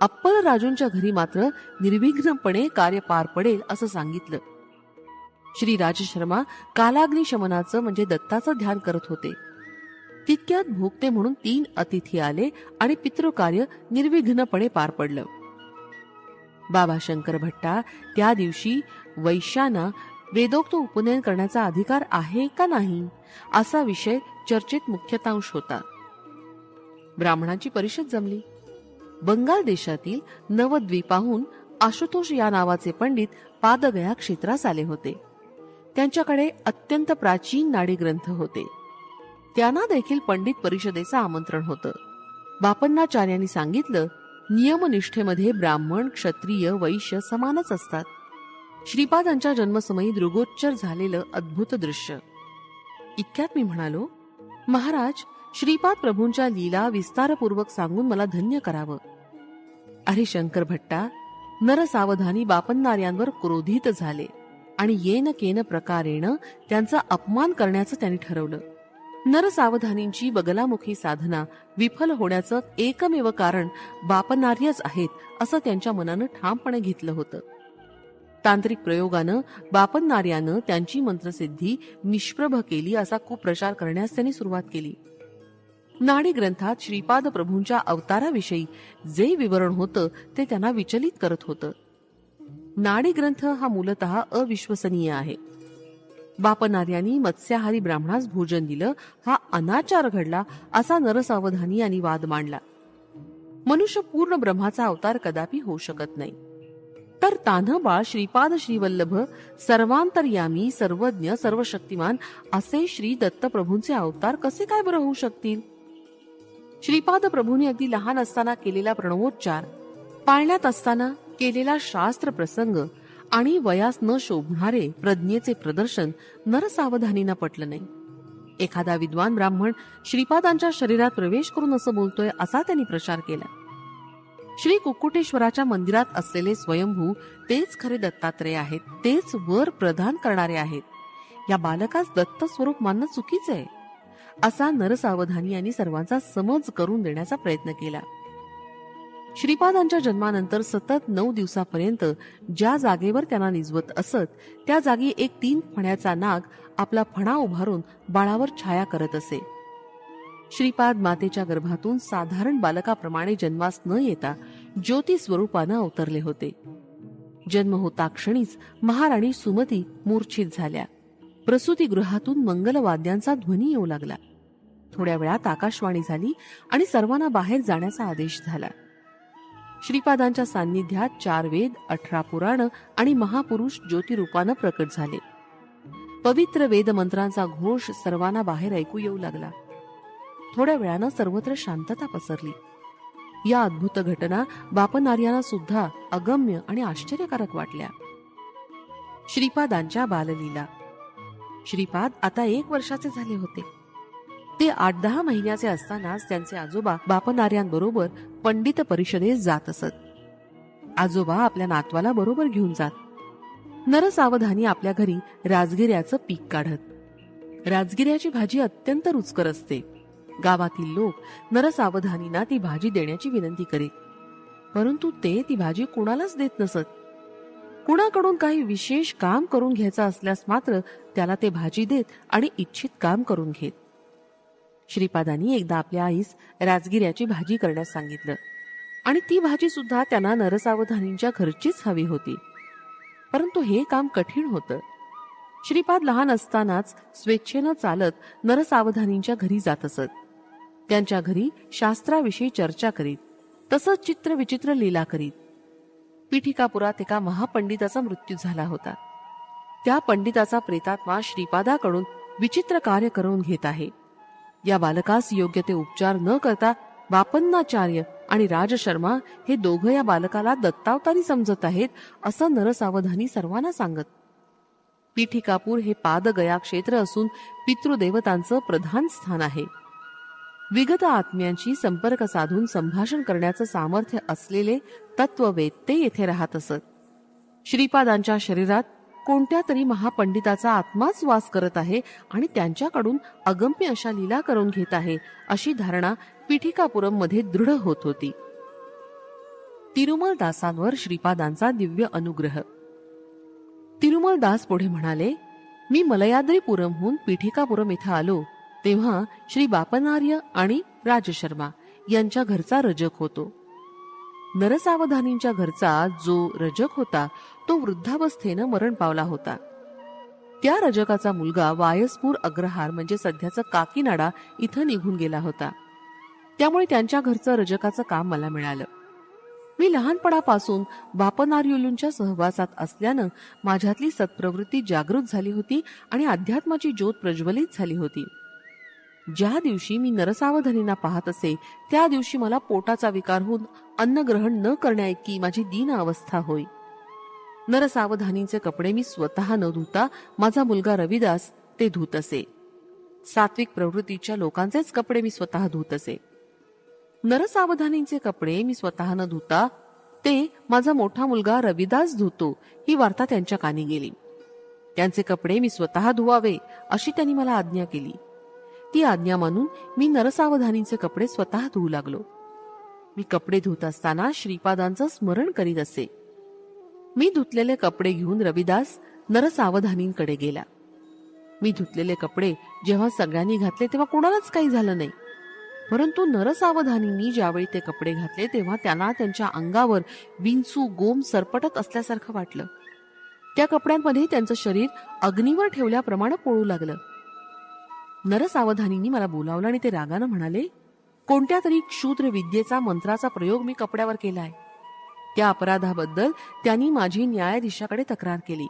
Speaker 1: अप्पल राजूंच्या घरी मात्र निर्विघ्नपणे कार्य पार पडेल असं सांगितलं. श्री राजशर्मा कालाग्निशमनाचं म्हणजे दत्ताचं ध्यान करत होते. तितक्यात भोगते म्हणून 3 अतिथी आले आणि पितृकार्य निर्विघ्नपणे पार पडलं. बाबा शंकर भट्टा त्या दिवशी वैश्यांना वेदोक्त उपनयन करण्याचा अधिकार आहे का नाही असा विषय चर्चेत मुख्यतांश होता. ब्राह्मणांची परिषद जमली. बंगाल देशातील नवद्वीपाहून आशुतोष या नावाचे पंडित पादगया क्षेत्रास आले होते. त्यांच्याकडे अत्यंत प्राचीन नाडी ग्रंथ होते. त्यांना देखील पंडित परिषदेचं आमंत्रण होतं. बापन्नाचार्यांनी सांगितलं, नियमनिष्ठेमध्ये ब्राह्मण, क्षत्रिय, वैश्य समानच असतात. श्रीपादांच्या जन्मसमयी दृगोच्चर झालेलं अद्भुत दृश्य. इतक्यात मी म्हणालो, महाराज, श्रीपाद प्रभूंच्या लीला विस्तारपूर्वक सांगून मला धन्य करावं. अरे शंकर भट्टा, नरसावधानी बापन्नार्यांवर क्रोधित झाले आणि येन केन प्रकारेण त्यांचा अपमान करण्याचं त्यांनी ठरवलं. नरसावधानींची बगलामुखी साधना विफल होण्याचं एकमेव कारण बापन्नार्यच आहेत असं त्यांच्या मनानं ठामपणे घेतलं होतं. तांत्रिक प्रयोगानं बापन्नार्यानं त्यांची मंत्रसिद्धी निष्प्रभ केली असा कुप्रचार करण्यास त्यांनी सुरुवात केली. नाडी ग्रंथात श्रीपाद प्रभूंच्या अवताराविषयी जे विवरण होतं ते त्यांना विचलित करत होतं. नाडी ग्रंथ हा मूलतः अविश्वसनीय आहे. बापन्नार्यांनी मत्स्याहारी ब्राह्मणास भोजन दिलं हा अनाचार घडला असा नरसावधानी यांनी वाद मांडला. मनुष्य पूर्ण ब्रह्माचा अवतार कदापि होऊ शकत नाही. तर तान्हबाळ श्रीपाद श्रीवल्लभ सर्वांतर्यामी, सर्वज्ञ, सर्वशक्तिमान असे श्री दत्तप्रभूंचे अवतार कसे काय बरं होऊ शकतील? श्रीपाद प्रभूंनी अगदी लहान असताना केलेला प्रणवोच्चार, पाळण्यात असताना केलेला शास्त्र प्रसंग आणि वयास न शोभणारे प्रज्ञेचे प्रदर्शन नरसावधानींना पटलं नाही. एखादा विद्वान ब्राह्मण श्रीपादांच्या शरीरात प्रवेश करून असं बोलतोय असा त्यांनी प्रचार केला. श्री कुक्कुटेश्वराच्या मंदिरात असलेले स्वयंभू तेच खरे दत्तात्रय आहेत, तेच वर प्रदान करणारे आहेत. या बालकास दत्त स्वरूप मानणं चुकीचं आहे, असा नरसावधानी यांनी सर्वांचा समज करून देण्याचा प्रयत्न केला. श्रीपादांच्या जन्मानंतर सतत 9 दिवसापर्यंत ज्या जागेवर त्यांना निजवत असत त्या जागी एक 3 फण्याचा नाग आपला फणा उभारून बाळावर छाया करत असे. श्रीपाद मातेच्या गर्भातून साधारण बालकाप्रमाणे जन्मास न येता ज्योती स्वरूपानं अवतरले होते. जन्म होता क्षणीच महाराणी सुमती मूर्छित झाल्या. प्रसूतीगृहातून मंगलवाद्यांचा ध्वनी येऊ लागला. थोड्या वेळात आकाशवाणी झाली आणि सर्वांना बाहेर जाण्याचा आदेश झाला. श्रीपादांच्या सान्निध्यात 4 वेद, 18 पुराण आणि महापुरुष ज्योतिरूपानं प्रकट झाले. पवित्र वेदमंत्रांचा घोष सर्वांना बाहेर ऐकू येऊ लागला. थोड्या वेळानं सर्वत्र शांतता पसरली. या अद्भुत घटना बापनार्यांना सुद्धा अगम्य आणि आश्चर्यकारक वाटल्या. श्रीपादांच्या बाललीला. श्रीपाद आता 1 वर्षाचे झाले होते. ते 8-10 महिन्याचे असतानाच त्यांचे आजोबा बापनार्यांबरोबर पंडित परिषदेस जात असत. आजोबा आपल्या नातवाला बरोबर घेऊन जात. नरसावधानी आपल्या घरी राजगिऱ्याचं पीक काढत. राजगिऱ्याची भाजी अत्यंत रुचकर असते. गावातील लोक नरसावधानींना ती भाजी देण्याची विनंती करीत, परंतु ते ती भाजी कुणालाच देत नसत. कुणाकडून काही विशेष काम करून घ्यायचं असल्यास मात्र त्याला ते भाजी देत आणि इच्छित काम करून घेत. श्रीपादांनी एकदा आपल्या आईस राजगिऱ्याची भाजी करण्यास सांगितलं आणि ती भाजी सुद्धा त्यांना नरसावधानींच्या घरचीच हवी होती. परंतु हे काम कठीण होतं. श्रीपाद लहान असतानाच स्वेच्छेनं चालत नरसावधानींच्या घरी जात असत. त्यांच्या घरी शास्त्राविषयी चर्चा करीत, तसंच चित्र विचित्र लीला करीत. पीठिकापुरात एका महापंडिताचा मृत्यू झाला होता. त्या पंडिताचा प्रेतात्मा श्रीपादाकडून विचित्र कार्य करून घेत आहे. या बालकास योग्य ते उपचार न करता बापन्नाचार्य आणि राजशर्मा हे दोघं या बालकाला दत्तावतारी समजत आहेत, असं नरसावधानी सर्वांना सांगत. पीठिकापूर हे पादगया क्षेत्र असून पितृदेवतांचं प्रधान स्थान आहे. विगत आत्म्यांशी संपर्क साधून संभाषण करण्याचं सामर्थ्य असलेले तत्ववेत्ते येथे राहत असत. श्रीपादांच्या शरीरात कोणत्या तरी महापंडिताचा आत्माच वास करत आहे आणि त्यांच्याकडून अगम्य अशा लीला करून घेत आहे, अशी धारणा पीठिकापुरम मध्ये दृढ होत होती. तिरुमल दासांवर श्रीपादांचा दिव्य अनुग्रह. तिरुमल दास पुढे म्हणाले, मी मलयाद्रीपुरमहून पीठिकापुरम इथं आलो तेव्हा श्री बापनार्य आणि राजशर्मा यांच्या घरचा रजक होतो. नरसावधानींच्या घरचा जो रजक होता तो वृद्धावस्थेनं मरण पावला होता. त्या रजकाचा मुलगा वायसपूर अग्रहार म्हणजे सध्याचं काकीनाडा इथं निघून गेला होता. त्यामुळे त्यांच्या घरचं रजकाचं काम मला मिळालं. मी लहानपणापासून बापनार्युलूंच्या सहवासात असल्यानं माझ्यातली सत्प्रवृत्ती जागृत झाली होती आणि अध्यात्माची ज्योत प्रज्वलित झाली होती. ज्या दिवशी मी नरसावधानींना पाहत असे त्या दिवशी मला पोटाचा विकार होऊन अन्न ग्रहण न करण्याइतकी माझी दीन अवस्था होई. नरसावधानींचे कपडे मी स्वतः न धुता माझा मुलगा रविदास ते धुत असे. सात्विक प्रवृत्तीच्या लोकांचेच कपडे मी स्वतः धुत असे. नरसावधानींचे कपडे मी स्वतः न धुता ते माझा मोठा मुलगा रविदास धुतो, ही वार्ता त्यांच्या कानी गेली. त्यांचे कपडे मी स्वतः धुवावे अशी त्यांनी मला आज्ञा केली. ती आज्ञा मानून मी नरसावधानींचे कपडे स्वतः धुवू लागलो. मी कपडे धुत असताना श्रीपादांचं स्मरण करीत असे. मी धुतलेले कपडे घेऊन रविदास नरसावधानींकडे गेला. मी धुतलेले कपडे जेव्हा सगळ्यांनी घातले तेव्हा कोणालाच काही झालं नाही. परंतु नरसावधानींनी ज्यावेळी ते कपडे घातले तेव्हा त्यांना त्यांच्या अंगावर विंचू गोम सरपटत असल्यासारखं वाटलं. त्या कपड्यांमध्ये त्यांचं शरीर अग्नीवर ठेवल्याप्रमाणे पोळू लागलं. नरसावधानींनी मला बोलावलं आणि ते रागानं म्हणाले, कोणत्या तरी क्षुद्र विद्येचा मंत्राचा प्रयोग मी कपड्यावर केलाय. त्या अपराधाबद्दल त्यांनी माझी न्यायाधीशाकडे तक्रार केली.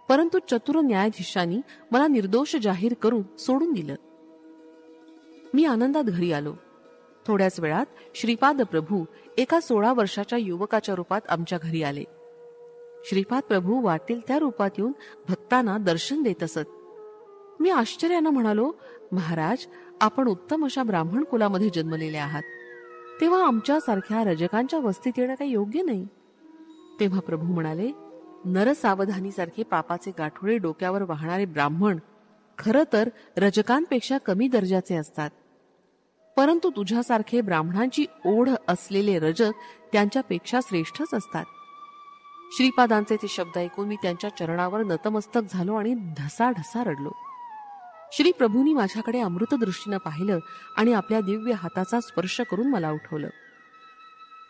Speaker 1: परंतु चतुर न्यायाधीशांनी मला निर्दोष जाहीर करून सोडून दिलं. मी आनंदात घरी आलो. थोड्याच वेळात श्रीपाद प्रभू एका 16 वर्षाच्या युवकाच्या रूपात आमच्या घरी आले. श्रीपाद प्रभू वाटेल त्या रूपात येऊन भक्तांना दर्शन देत असत. मी आश्चर्यानं म्हणालो, महाराज, आपण उत्तम अशा ब्राह्मण कुलामध्ये जन्मलेले आहात. तेव्हा आमच्यासारख्या रजकांच्या वस्तीत येणं काही योग्य नाही. तेव्हा प्रभू म्हणाले, नरसावधानीसारखे पापाचे गाठोडे डोक्यावर वाहणारे ब्राह्मण खरं तर रजकांपेक्षा कमी दर्जाचे असतात, परंतु तुझ्यासारखे ब्राह्मणांची ओढ असलेले रजक त्यांच्यापेक्षा श्रेष्ठच असतात. श्रीपादांचे ते शब्द ऐकून मी त्यांच्या चरणावर नतमस्तक झालो आणि ढसाढसा रडलो. श्री प्रभूंनी माझ्याकडे अमृतदृष्टीनं पाहिलं आणि आपल्या दिव्य हाताचा स्पर्श करून मला उठवलं.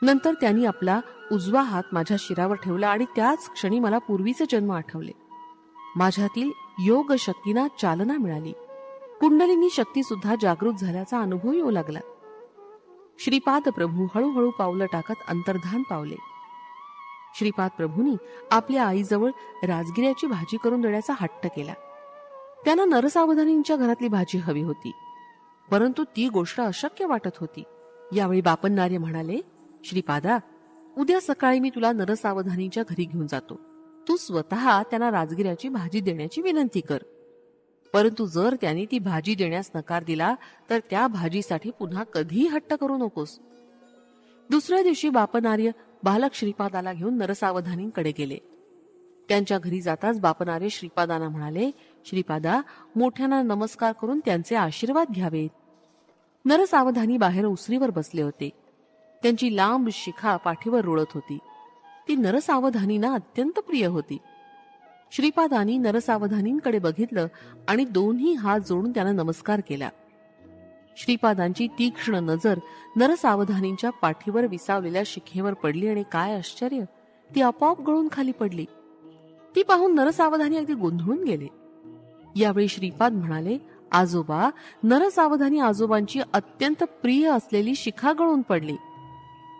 Speaker 1: नंतर त्यांनी आपला उजवा हात माझ्या शिरावर ठेवला आणि त्याच क्षणी मला पूर्वीचे जन्म आठवले. माझ्यातील योग शक्तींना चालना मिळाली. कुंडलिनी शक्ती सुद्धा जागृत झाल्याचा अनुभव येऊ लागला. श्रीपाद प्रभू हळूहळू पावलं टाकत अंतर्धान पावले. श्रीपाद प्रभूंनी आपल्या आईजवळ राजगिऱ्याची भाजी करून देण्याचा हट्ट केला. त्यांना नरसावधानींच्या घरातली भाजी हवी होती, परंतु ती गोष्ट अशक्य वाटत होती. यावेळी बापन्नार्य म्हणाले, श्रीपादा, उद्या सकाळी मी तुला नरसावधानीच्या घरी घेऊन जातो. तू स्वतः त्यांना राजगिऱ्याची भाजी देण्याची विनंती कर. परंतु जर त्यांनी ती भाजी देण्यास नकार दिला तर त्या भाजीसाठी पुन्हा कधीही हट्ट करू नकोस. दुसऱ्या दिवशी बापनार्य बालक श्रीपादाला घेऊन नरसावधानींकडे गेले. त्यांच्या घरी जाताच बापनार्य श्रीपादांना म्हणाले, श्रीपादा, मोठ्यांना नमस्कार करून त्यांचे आशीर्वाद घ्यावेत. नरसावधानी बाहेर उसरीवर बसले होते. त्यांची लांब शिखा पाठीवर रुळत होती. ती नरसावधानींना अत्यंत प्रिय होती. श्रीपादांनी नरसावधानींकडे बघितलं आणि दोन्ही हात जोडून त्यांना नमस्कार केला. श्रीपादांची तीक्ष्ण नजर नरसावधानींच्या पाठीवर विसावलेल्या शिखेवर पडली आणि काय आश्चर्य, ती आपोआप गळून खाली पडली. ती पाहून नरसावधानी अगदी गोंधळून गेले. यावेळी श्रीपाद म्हणाले, आजोबा, नरसावधानी आजोबांची अत्यंत प्रिय असलेली शिखा गळून पडली.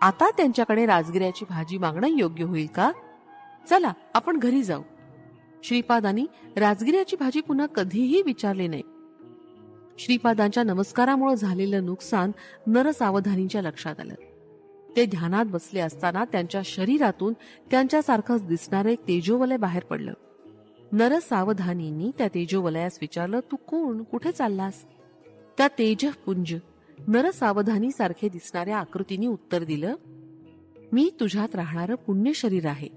Speaker 1: आता त्यांच्याकडे राजगिऱ्याची भाजी मागणं योग्य होईल का? चला, आपण घरी जाऊ. श्रीपादांनी राजगिऱ्याची भाजी पुन्हा कधीही विचारले नाही. श्रीपादांच्या नमस्कारामुळे झालेलं नुकसान नरसावधानींच्या लक्षात आलं. ते ध्यानात बसले असताना त्यांच्या शरीरातून त्यांच्यासारखंच दिसणारं एक तेजोवलय बाहेर पडलं. नरसावधानींनी त्या तेजोवलयास विचारलं, तू कोण, कुठे चाललास? त्या तेजपुंज नरसावधानी सारखे दिसणाऱ्या आकृतीने उत्तर दिलं, मी तुझ्यात राहणारं पुण्य शरीर आहे.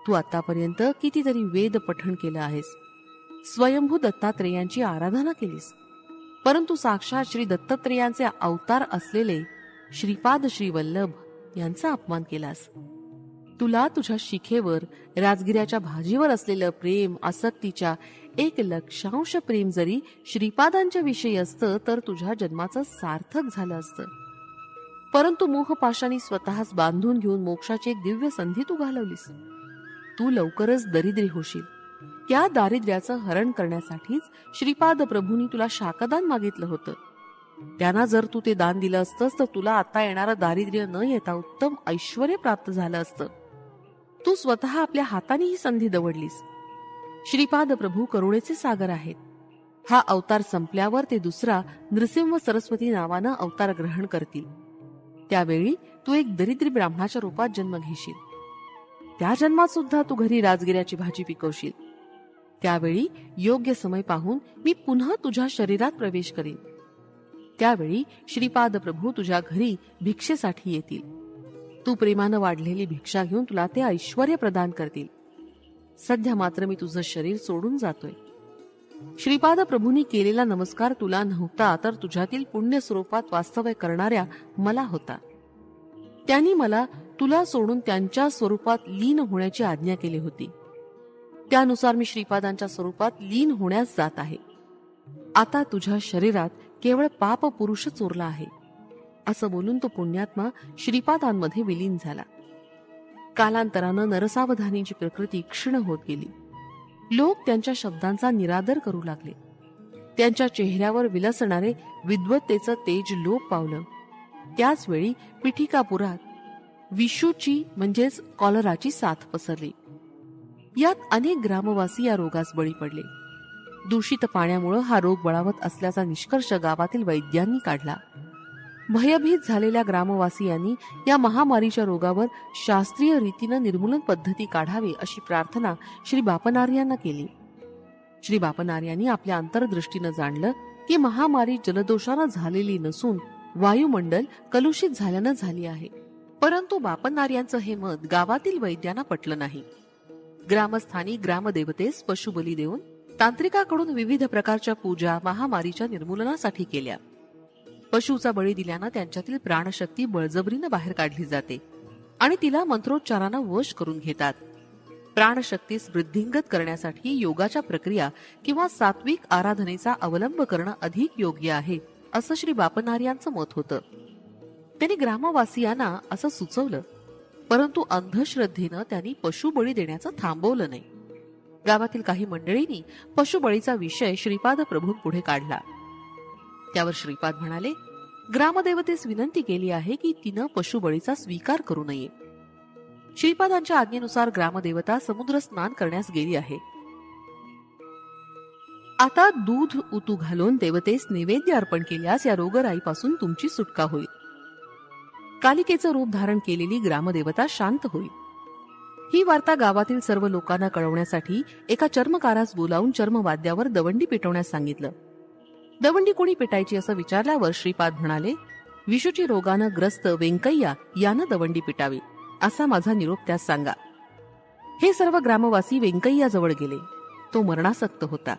Speaker 1: तू आतापर्यंत कितीतरी वेद पठण केलं आहेस, स्वयंभू दत्तात्रेयांची आराधना केलीस, परंतु साक्षात श्री दत्तात्रेयांचे अवतार असलेले श्रीपाद श्री वल्लभ यांचा अपमान केलास. तुला तुझ्या शिखेवर राजगिऱ्याच्या भाजीवर असलेलं प्रेम, आसक्तीच्या 1,00,000 प्रेम जरी श्रीपादांच्या विषयी असतं तर तुझ्या जन्माचं सार्थक झालं असतं. परंतु मोहपाशाने स्वतःच बांधून घेऊन मोक्षाची एक दिव्य संधी तू घालवलीस. तू लवकरच दरिद्री होशील. त्या दारिद्र्याचं हरण करण्यासाठीच श्रीपाद प्रभूंनी तुला शाकदान मागितलं होतं. त्यांना जर तू ते दान दिलं असतंस तर तुला आता येणारं दारिद्र्य न येता उत्तम ऐश्वर्य प्राप्त झालं असतं. तू स्वतः आपल्या हाताने ही संधी दवडलीस. श्रीपाद प्रभू करुणेचे सागर आहेत. हा अवतार संपल्यावर ते दुसरा नृसिंह सरस्वती नावानं अवतार ग्रहण करतील. त्यावेळी तू एक दरिद्री ब्राह्मणाच्या रूपात जन्म घेशील. त्या जन्मात सुद्धा तू घरी राजगिऱ्याची भाजी पिकवशील. त्यावेळी योग्य समय पाहून मी पुन्हा तुझ्या शरीरात प्रवेश करीन. त्यावेळी श्रीपाद प्रभू तुझ्या घरी भिक्षेसाठी येतील. तू प्रेमानं वाढलेली भिक्षा घेऊन तुला ते ऐश्वर्य प्रदान करतील. सध्या मात्र मी तुझं शरीर सोडून जातोय. श्रीपाद प्रभूंनी केलेला नमस्कार तुला नव्हता, तर तुझ्यातील पुण्य स्वरूपात वास्तव्य करणाऱ्या मला होता. त्यांनी मला तुला सोडून त्यांच्या स्वरूपात लीन होण्याची आज्ञा केली होती. त्यानुसार मी श्रीपादांच्या स्वरूपात लीन होण्यास जात आहे. आता तुझ्या शरीरात केवळ पाप पुरुषच उरला आहे. असं बोलून तो पुण्यात्मा श्रीपादांमध्ये विलीन झाला. कालांतरानं नरसावधानीची प्रकृती क्षीण होत गेली. लोक त्यांच्या शब्दांचा निरादर करू लागले. त्यांच्या चेहऱ्यावर विलसणारे विद्वत्तेचं तेज लोप पावलं. त्याच वेळी पिठिकापुरात विषूची म्हणजेच कॉलराची साथ पसरली. यात अनेक ग्रामवासी या रोगास बळी पडले. दूषित पाण्यामुळे हा रोग बळावत असल्याचा निष्कर्ष गावातील वैद्यांनी काढला. भयभीत झालेल्या ग्रामवासियांनी या महामारीच्या रोगावर शास्त्रीय रीतीनं निर्मूलन पद्धती काढावी अशी प्रार्थना श्री बापनार्यांना केली. श्री बापनार्यांनी आपल्या अंतर्दृष्टीनं जाणलं की महामारी जलदोषानं झालेली नसून वायुमंडल कलुषित झाल्यानं झाली आहे. परंतु बापन्नार्यांचं हे मत गावातील वैद्यांना पटलं नाही. ग्रामस्थांनी ग्रामदेवतेस पशुबली देऊन तांत्रिकाकडून विविध प्रकारच्या पूजा महामारीच्या निर्मूलनासाठी केल्या. पशुचा बळी दिल्यानं त्यांच्यातील प्राणशक्ती बळजबरीनं बाहेर काढली जाते आणि तिला मंत्रोच्चारानं वश करून घेतात. प्राणशक्तीस वृद्धिंगत करण्यासाठी योगाच्या प्रक्रिया किंवा सात्विक आराधनेचा अवलंब करणं अधिक योग्य आहे, असं श्री बापन्नार्यांचं मत होतं. त्यांनी ग्रामवासियांना असं सुचवलं, परंतु अंधश्रद्धेनं त्यांनी पशुबळी देण्याचं थांबवलं नाही. गावातील काही मंडळींनी पशुबळीचा विषय श्रीपाद प्रभूंपुढे काढला. त्यावर श्रीपाद म्हणाले, ग्रामदेवतेस विनंती केली आहे की तिनं पशुबळीचा स्वीकार करू नये. श्रीपादांच्या आज्ञेनुसार ग्रामदेवता समुद्र स्नान करण्यास गेली आहे. आता दूध उतू घालून देवतेस नैवेद्य अर्पण केल्यास या रोगराईपासून तुमची सुटका होईल. कालिकेचं रूप धारण केलेली ग्रामदेवता शांत होईल. ही वार्ता गावातील सर्व लोकांना कळवण्यासाठी एका चर्मकारास बोलावून चर्मवाद्यावर दवंडी पेटवण्यास सांगितलं. दवंडी कोणी पेटायची असं विचारल्यावर श्रीपाद म्हणाले, विषूची रोगानं ग्रस्त वेंकय्या यानं दवंडी पिटावी, असा माझा निरोप त्यास सांगा. हे सर्व ग्रामवासी वेंकय्या जवळ गेले. तो मरणासक्त होता.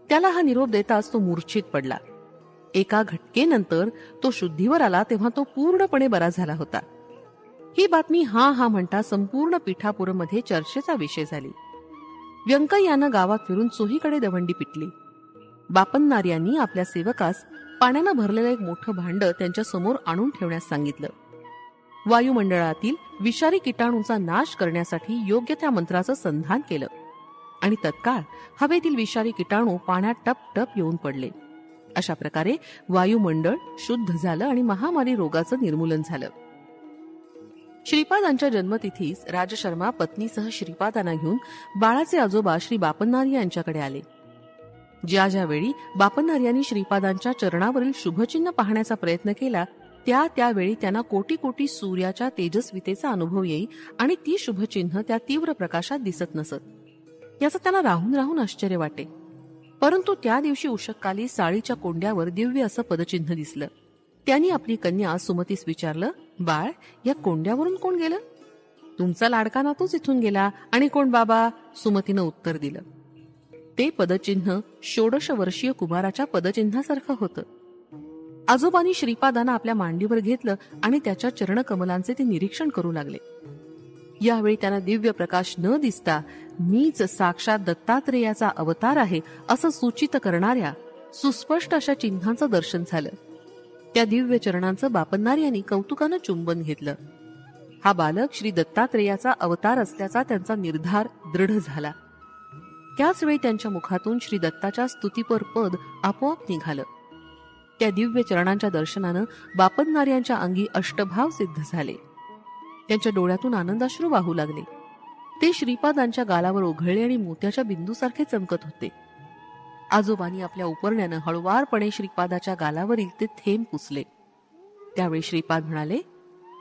Speaker 1: त्याला हा निरोप देताच तो मूर्छित पडला. एका घटकेनंतर तो शुद्धीवर आला तेव्हा तो पूर्णपणे बरा झाला होता. ही बातमी हा हा म्हणता संपूर्ण पीठापुरमध्ये चर्चेचा विषय झाली. व्यंकय्यानं गावात फिरून चोहीकडे दवंडी पिटली. बापन्नार्यांनी आपल्या सेवकास पाण्यानं भरलेलं एक मोठं भांड त्यांच्या समोर आणून ठेवण्यास सांगितलं. वायुमंडळातील विषारी किटाणूंचा नाश करण्यासाठी योग्य त्या मंत्राचं संधान केलं आणि तत्काळ हवेतील विषारी किटाणू पाण्यात टप टप येऊन पडले. अशा प्रकारे वायुमंडळ शुद्ध झालं आणि महामारी रोगाचं निर्मूलन झालं. श्रीपादांच्या जन्मतिथीस राजशर्मा पत्नीसह श्रीपादांना घेऊन बाळाचे आजोबा श्री बापन्नार्य यांच्याकडे आले. ज्या ज्यावेळी बापन्नार्यांनी श्रीपादांच्या चरणावरील शुभचिन्ह पाहण्याचा प्रयत्न केला त्यावेळी त्यांना कोटी कोटी सूर्याच्या तेजस्वितेचा अनुभव येई आणि ती शुभचिन्ह त्या तीव्र प्रकाशात दिसत नसत. याचं त्यांना राहून राहून आश्चर्य वाटे. परंतु त्या दिवशी उषक्काली साळीच्या कोंड्यावर दिव्य असं पदचिन्ह दिसलं. त्यांनी आपली कन्या सुमतीस विचारलं, बाळ, या कोंड्यावरून कोण गेलं? तुमचा लाडका नातूच इथून गेला. आणि कोण बाबा? सुमतीनं उत्तर दिलं. ते पदचिन्ह 16 वर्षीय कुमाराच्या पदचिन्हासारखं होतं. आजोबांनी श्रीपादांना आपल्या मांडीवर घेतलं आणि त्याच्या चरणकमलांचे ते निरीक्षण करू लागले. यावेळी त्यांना दिव्य प्रकाश न दिसता मीच साक्षात दत्तात्रेयाचा अवतार आहे असं सूचित करणाऱ्या सुस्पष्ट अशा चिन्हांचं दर्शन झालं. त्या दिव्य चरणांचं बापन्नार्यांनी कौतुकानं चुंबन घेतलं. हा बालक श्री दत्तात्रेयाचा अवतार असल्याचा त्यांचा निर्धार दृढ झाला. त्याच वेळी त्यांच्या मुखातून श्री दत्ताच्या स्तुतीपर पद आपोआप निघालं. त्या दिव्य चरणांच्या दर्शनानं बापन्नार्यांच्या अंगी अष्टभाव सिद्ध झाले. त्यांच्या डोळ्यातून आनंदाश्रू वाहू लागले. ते श्रीपादांच्या गालावर ओघळले आणि मोत्याच्या बिंदूसारखे चमकत होते. आजोबांनी आपल्या उपरण्यानं हळुवारपणे श्रीपादाच्या गालावरील ते थेंब पुसले. त्यावेळी श्रीपाद म्हणाले,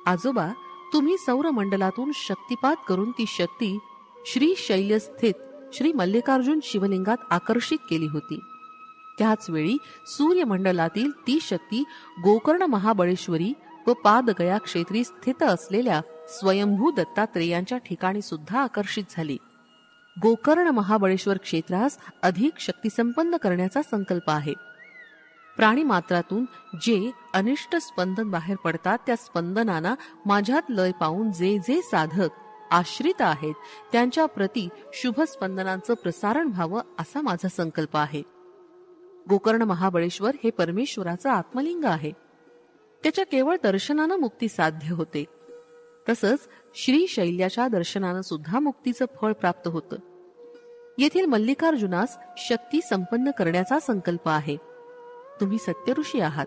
Speaker 1: आजोबा, तुम्ही सौरमंडलातून शक्तिपात करून ती शक्ती श्री शैल्यस्थित श्री मल्लिकार्जुन शिवलिंगात आकर्षित केली होती. त्याच वेळी सूर्यमंडलातील ती शक्ती गोकर्ण महाबळेश्वरी व पादगया क्षेत्री स्थित असलेल्या स्वयंभू दत्तात्रेयांच्या ठिकाणी सुद्धा आकर्षित झाली. गोकर्ण महाबळेश्वर क्षेत्रास अधिक शक्तिसंपन्न करण्याचा संकल्प आहे. प्राणीमात्रातून जे अनिष्ट स्पंदन बाहेर पडतात त्या स्पंदनांना माझ्यात लय पाहून जे जे साधक आश्रित आहेत त्यांच्या प्रती शुभ स्पंदनांचं प्रसारण व्हावं असा माझा संकल्प आहे. गोकर्ण महाबळेश्वर हे परमेश्वराचं आत्मलिंग आहे. त्याच्या केवळ दर्शनानं मुक्ती साध्य होते. तसंच श्री शैल्याच्या दर्शनानं सुद्धा मुक्तीचं फळ प्राप्त होतं. येथील मल्लिकार्जुनास शक्ती संपन्न करण्याचा संकल्प आहे. तुम्ही सत्यऋषी आहात.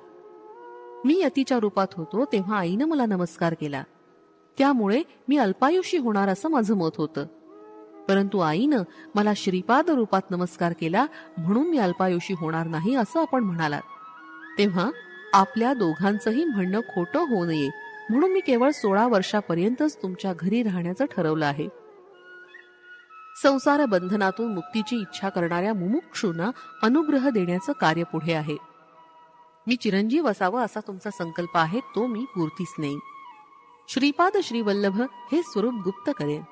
Speaker 1: मी यतीच्या रूपात होतो तेव्हा आईनं मला नमस्कार केला. त्यामुळे मी अल्पायुषी होणार असं माझं मत होतं. परंतु आईनं मला श्रीपाद रूपात नमस्कार केला म्हणून मी अल्पायुषी होणार नाही असं आपण म्हणालात. तेव्हा आपल्या दोघांचंही म्हणणं खोटं होऊ नये म्हणून मी केवळ 16 वर्षापर्यंतच तुमच्या घरी राहण्याचं ठरवलं आहे. संसार बंधनातून मुक्तीची इच्छा करणाऱ्या मुमुक्षूंना अनुग्रह देण्याचं कार्य पुढे आहे. मी चिरंजीव असावं असा तुमचा संकल्प आहे तो मी पूर्तीस नेईन. श्रीपाद श्रीवल्लभ हे स्वरूप गुप्त करेन.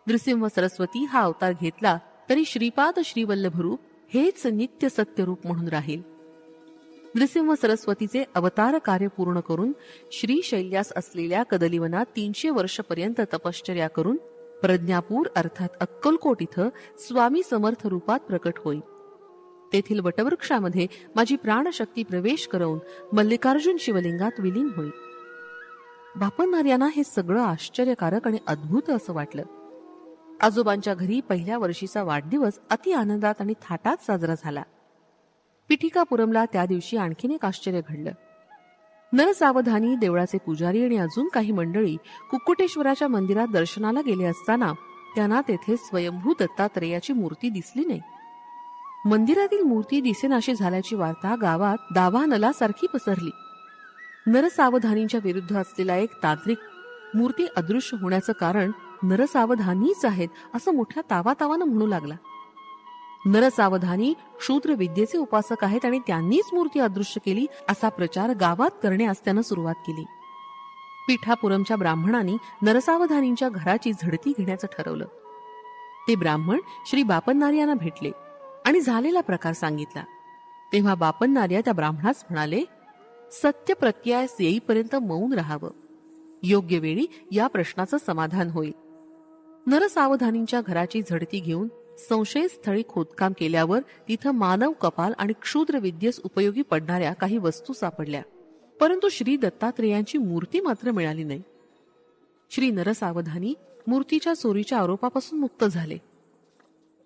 Speaker 1: नृसिंह सरस्वती हा अवतार घेतला तरी श्रीपाद श्रीवल्लभ रूप हेच नित्य सत्य रूप म्हणून राहील. नृसिंह सरस्वतीचे अवतार कार्य पूर्ण करून श्रीशैल्यास असलेल्या कदलीवनात 300 वर्षपर्यंत तपश्चर्या करून प्रज्ञापूर अर्थात अक्कलकोट इथं स्वामी समर्थ रूपात प्रकट होईल. तेथील वटवृक्षामध्ये माझी प्राणशक्ती प्रवेश करवून मल्लिकार्जुन शिवलिंगात विलीन होईल. बापन्नार्यांना हे सगळं आश्चर्यकारक आणि अद्भुत असं वाटलं. आजोबांच्या घरी पहिल्या वर्षीचा वाढदिवस अति आनंदात आणि थाटात साजरा झाला. पिठिकापुरमला त्या दिवशी आणखीन एक आश्चर्य घडलं. नरसावधानी, देवळाचे पुजारी आणि अजून काही मंडळी कुक्कुटेश्वराच्या मंदिरात दर्शनाला गेले असताना त्यांना तेथे स्वयंभू दत्तात्रेयाची मूर्ती दिसली नाही. मंदिरातील मूर्ती दिसेनाशी झाल्याची वार्ता गावात दावानलासारखी पसरली. नरसावधानींच्या विरुद्ध असलेला एक तांत्रिक मूर्ती अदृश्य होण्याचं कारण नरसावधानीच आहेत असं मोठ्या तावातावानं म्हणू लागला. नरसावधानी शूद्र विद्येचे उपासक आहेत आणि त्यांनीच मूर्ती अदृश्य केली असा प्रचार गावात करण्यास त्यानं सुरुवात केली. पिठापुरमच्या ब्राह्मणांनी नरसावधानींच्या घराची झडती घेण्याचं ठरवलं. ते ब्राह्मण श्री बापन्नार्यांना भेटले आणि झालेला प्रकार सांगितला. तेव्हा बापन्नार्या त्या ब्राह्मणास म्हणाले, सत्य प्रत्ययास येईपर्यंत मौन राहावं. योग्य वेळी या प्रश्नाचं समाधान होईल. नरसावधानींच्या घराची झडती घेऊन संशयस्थळी खोदकाम केल्यावर तिथं मानव कपाल आणि क्षुद्र विद्येस उपयोगी पडणाऱ्या काही वस्तू सापडल्या, परंतु श्री दत्तात्रेयांची मूर्ती मात्र मिळाली नाही. श्री नरसावधानी मूर्तीच्या चोरीच्या आरोपापासून मुक्त झाले,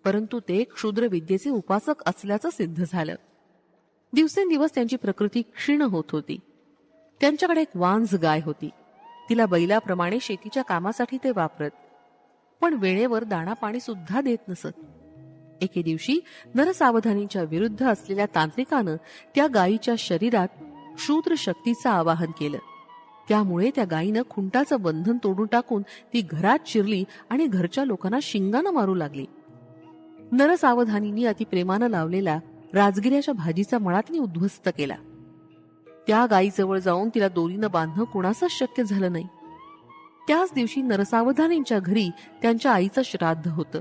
Speaker 1: परंतु ते क्षुद्र विद्येचे उपासक असल्याचं सिद्ध झालं. दिवसेंदिवस त्यांची प्रकृती क्षीण होत होती. त्यांच्याकडे एक वांझ गाय होती. तिला बैलाप्रमाणे शेतीच्या कामासाठी ते वापरत, पण वेळेवर दाणा पाणी सुद्धा देत नसत. एके दिवशी नरसावधानीच्या विरुद्ध असलेल्या तांत्रिकानं त्या गायीच्या शरीरात शूद्र शक्तीचं आवाहन केलं. त्यामुळे त्या गायीनं खुंटाचं बंधन तोडून टाकून ती घरात शिरली आणि घरच्या लोकांना शिंगानं मारू लागली. नरसावधानींनी अतिप्रेमानं लावलेला राजगिऱ्याच्या भाजीचा मळा तिने उद्ध्वस्त केला. त्या गायीजवळ जाऊन तिला दोरीनं बांधणं कुणाचंच शक्य झालं नाही. त्याच दिवशी नरसावधानींच्या घरी त्यांच्या आईचं श्राद्ध होतं.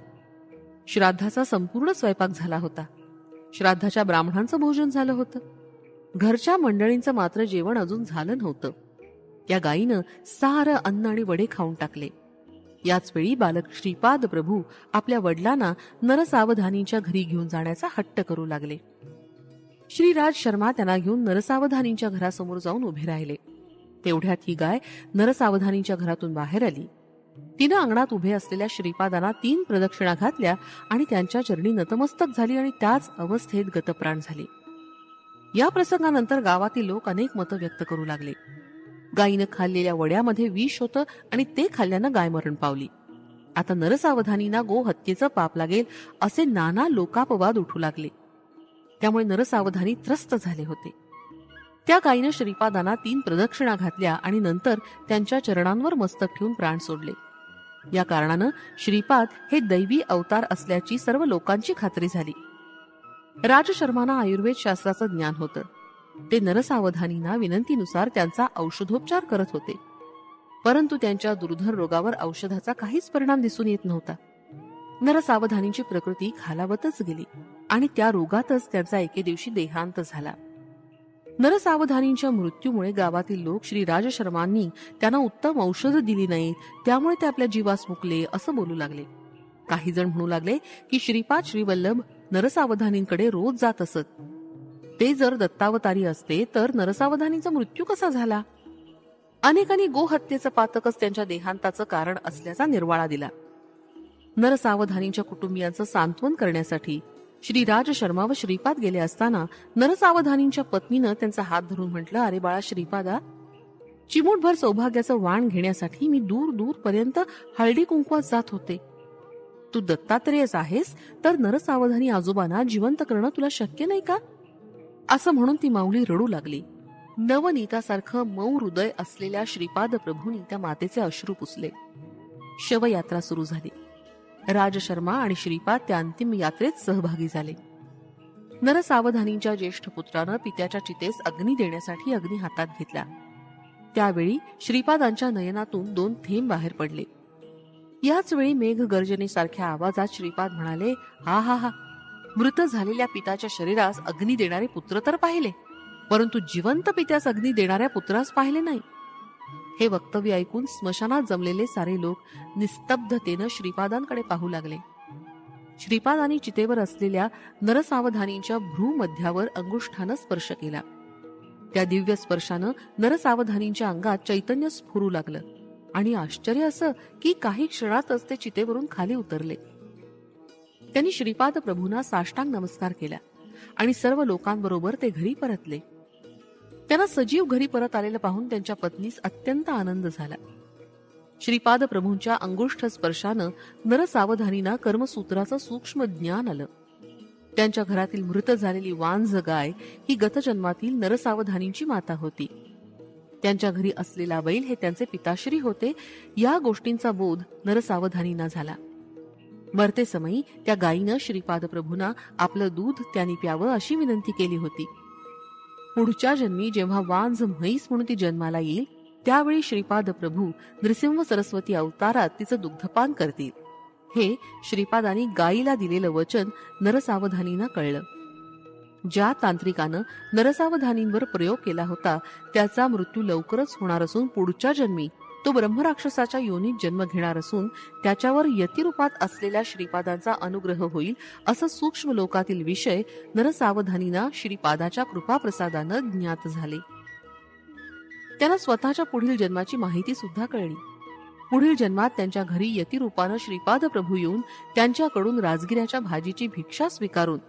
Speaker 1: श्राद्धाचा संपूर्ण स्वयंपाक झाला होता. श्राद्धाच्या ब्राह्मणांचं भोजन झालं होतं. घरच्या मंडळींचं मात्र जेवण अजून झालं नव्हतं. त्या गायीनं सारं अन्न आणि वडे खाऊन टाकले. याच वेळी बालक श्रीपाद प्रभू आपल्या वडिलांना नरसावधानींच्या घरी घेऊन जाण्याचा हट्ट करू लागले. श्रीराज शर्मा त्यांना घेऊन नरसावधानींच्या घरासमोर जाऊन उभे राहिले. तेवढ्यात ही गाय नरसावधानींच्या घरातून बाहेर आली. तिनं अंगणात उभे असलेल्या श्रीपादांना 3 प्रदक्षिणा घातल्या आणि त्यांच्या चरणी नतमस्तक झाली आणि त्याच अवस्थेत गतप्राण झाले. या प्रसंगानंतर गावातील लोक अनेक मतं व्यक्त करू लागले. गायीनं खाल्लेल्या वड्यामध्ये विष होतं आणि ते खाल्ल्यानं गाय मरण पावली. आता नरसावधानींना गोहत्येचं पाप लागेल असे नाना लोकापवाद उठू लागले. त्यामुळे नरसावधानी त्रस्त झाले होते. त्या गायीनं श्रीपादांना 3 प्रदक्षिणा घातल्या आणि नंतर त्यांच्या चरणांवर मस्तक ठेवून प्राण सोडले. या कारणानं श्रीपाद हे दैवी अवतार असल्याची सर्व लोकांची खात्री झाली. राजशर्मांना आयुर्वेद शास्त्राचं ज्ञान होतं. ते नरसावधानींना विनंतीनुसार त्यांचा औषधोपचार करत होते, परंतु त्यांच्या दुर्धर रोगावर औषधाचा काहीच परिणाम दिसून येत नव्हता. नरसावधानींची प्रकृती खालावतच गेली आणि त्या रोगातच त्यांचा एके दिवशी देहांत झाला. नरसावधानींच्या मृत्यूमुळे गावातील लोक श्री राजशर्मांनी त्यांना उत्तम औषध दिली नाहीत, त्यामुळे ते आपल्या जीवास मुकले असं बोलू लागले. काही जण म्हणू लागले की श्रीपाद श्रीवल्लभ नरसावधानींकडे रोज जात असत. ते जर दत्तावतारी असते तर नरसावधानींचा मृत्यू कसा झाला? अनेकांनी गोहत्येचं पातकच त्यांच्या देहांताचं कारण असल्याचा निर्वाळा दिला. नरसावधानींच्या कुटुंबियांचं सांत्वन करण्यासाठी श्री राज शर्मा व श्रीपाद गेले असताना नरसावधानींच्या पत्नीनं त्यांचा हात धरून म्हटलं, अरे बाळा श्रीपादा, चिमूटभर सौभाग्याचं वाण घेण्यासाठी मी दूर दूर पर्यंत हळदी कुंकवात जात होते. तू दत्तात्रेयच आहेस तर नरसावधानी आजोबांना जिवंत करणं तुला शक्य नाही का? असं म्हणून ती माऊली रडू लागली. नवनीतासारखं मऊ हृदय असलेल्या श्रीपाद प्रभूंनी त्या मातेचे अश्रू पुसले. शवयात्रा सुरू झाली. राजशर्मा आणि श्रीपाद त्या अंतिम यात्रेत सहभागी झाले. नरसावधानींच्या ज्येष्ठ पुत्रानं पित्याच्या चितेस अग्नी देण्यासाठी अग्नी हातात घेतला. त्यावेळी श्रीपादांच्या नयनातून 2 थेंब बाहेर पडले. याच वेळी मेघ गर्जनेसारख्या आवाजात श्रीपाद म्हणाले, हा हा हा, मृत झालेल्या पिताच्या शरीरास अग्नी देणारे पुत्र तर पाहिले, परंतु जिवंत पित्यास अग्नी देणाऱ्या पुत्रास पाहिले नाही. हे वक्तव्य ऐकून स्मशानात जमलेले सारे लोक निस्तब्धतेनं श्रीपादांकडे पाहू लागले. श्रीपादांनी चितेवर असलेल्या नरसावधानींच्या भ्रूमध्यावर अंगुष्ठानं स्पर्श केला. त्या दिव्य स्पर्शानं नरसावधानींच्या अंगात चैतन्य स्फुरू लागलं आणि आश्चर्य असं की काही क्षणातच ते चितेवरून खाली उतरले. त्यांनी श्रीपाद प्रभूंना साष्टांग नमस्कार केला आणि सर्व लोकांबरोबर ते घरी परतले. त्यांना सजीव घरी परत आलेलं पाहून त्यांच्या पत्नीस अत्यंत आनंद झाला. श्रीपाद प्रभूंच्या अंगुष्ठ स्पर्शानं नरसावधानींना कर्मसूत्राचं सूक्ष्म ज्ञान आलं. त्यांच्या घरातील मृत झालेली वांझ गाय ही गतजन्मातील नरसावधानींची माता होती. त्यांच्या घरी असलेला बैल हे त्यांचे पिताश्री होते. या गोष्टींचा बोध नरसावधानींना झाला. मरते समयी त्या गायीनं श्रीपाद प्रभूंना आपलं दूध त्यांनी प्यावं अशी विनंती केली होती. पुढच्या जन्मी जेव्हा वांझ म्हैस म्हणून ती जन्माला येईल त्यावेळी श्रीपाद प्रभू नृसिंह सरस्वती अवतारात तिचं दुग्धपान करतील. हे श्रीपादांनी गायीला दिलेलं वचन नरसावधानींना कळलं. ज्या तांत्रिकानं नरसावधानींवर प्रयोग केला होता त्याचा मृत्यू लवकरच होणार असून पुढच्या जन्मी तो ब्रह्मराक्षसाच्या योनीत जन्म घेणार असून त्याच्यावर यतिरूपात असलेल्या श्रीपादांचा अनुग्रह होईल असं सूक्ष्म लोकातील विषय नरसावधानींना श्रीपादाच्या कृपाप्रसादानं ज्ञात झाले. त्यांना स्वतःच्या पुढील जन्माची माहिती सुद्धा कळली. पुढील जन्मात त्यांच्या घरी यतिरूपानं श्रीपाद प्रभू येऊन त्यांच्याकडून राजगिऱ्याच्या भाजीची भिक्षा स्वीकारून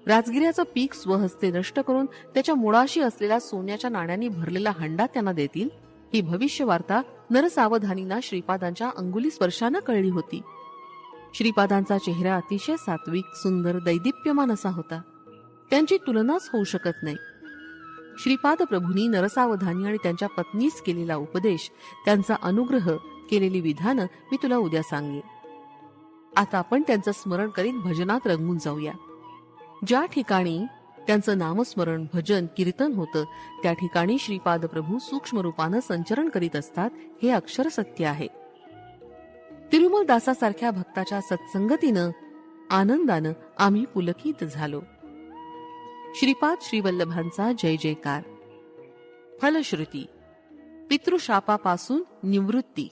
Speaker 1: राजगिऱ्याचं पीक स्वहस्ते नष्ट करून त्याच्या मुळाशी असलेला सोन्याच्या नाण्यांनी भरलेला हंडा त्यांना देतील. ही भविष्य वार्ता नरसावधानींना श्रीपादांच्या अंगुली स्पर्शानं कळली होती. श्रीपादांचा चेहरा अतिशय सात्विक, सुंदर, दैदिप्यमान असा होता. त्यांची तुलनाच होऊ शकत नाही. श्रीपाद प्रभूंनी नरसावधानी आणि त्यांच्या पत्नीस केलेला उपदेश, त्यांचा अनुग्रह, केलेली विधानं मी तुला उद्या सांगेन. आता आपण त्यांचं स्मरण करीत भजनात रंगून जाऊया. ज्या ठिकाणी त्यांचं नामस्मरण, भजन, कीर्तन होतं त्या ठिकाणी श्रीपाद प्रभू सूक्ष्म रूपानं संचरण करीत असतात हे अक्षर सत्य आहे. तिरुमल दासासारख्या भक्ताच्या सत्संगतीनं आनंदानं आम्ही पुलकित झालो. श्रीपाद श्रीवल्लभांचा जय जयकार. फलश्रुती. पितृशापापासून निवृत्ती.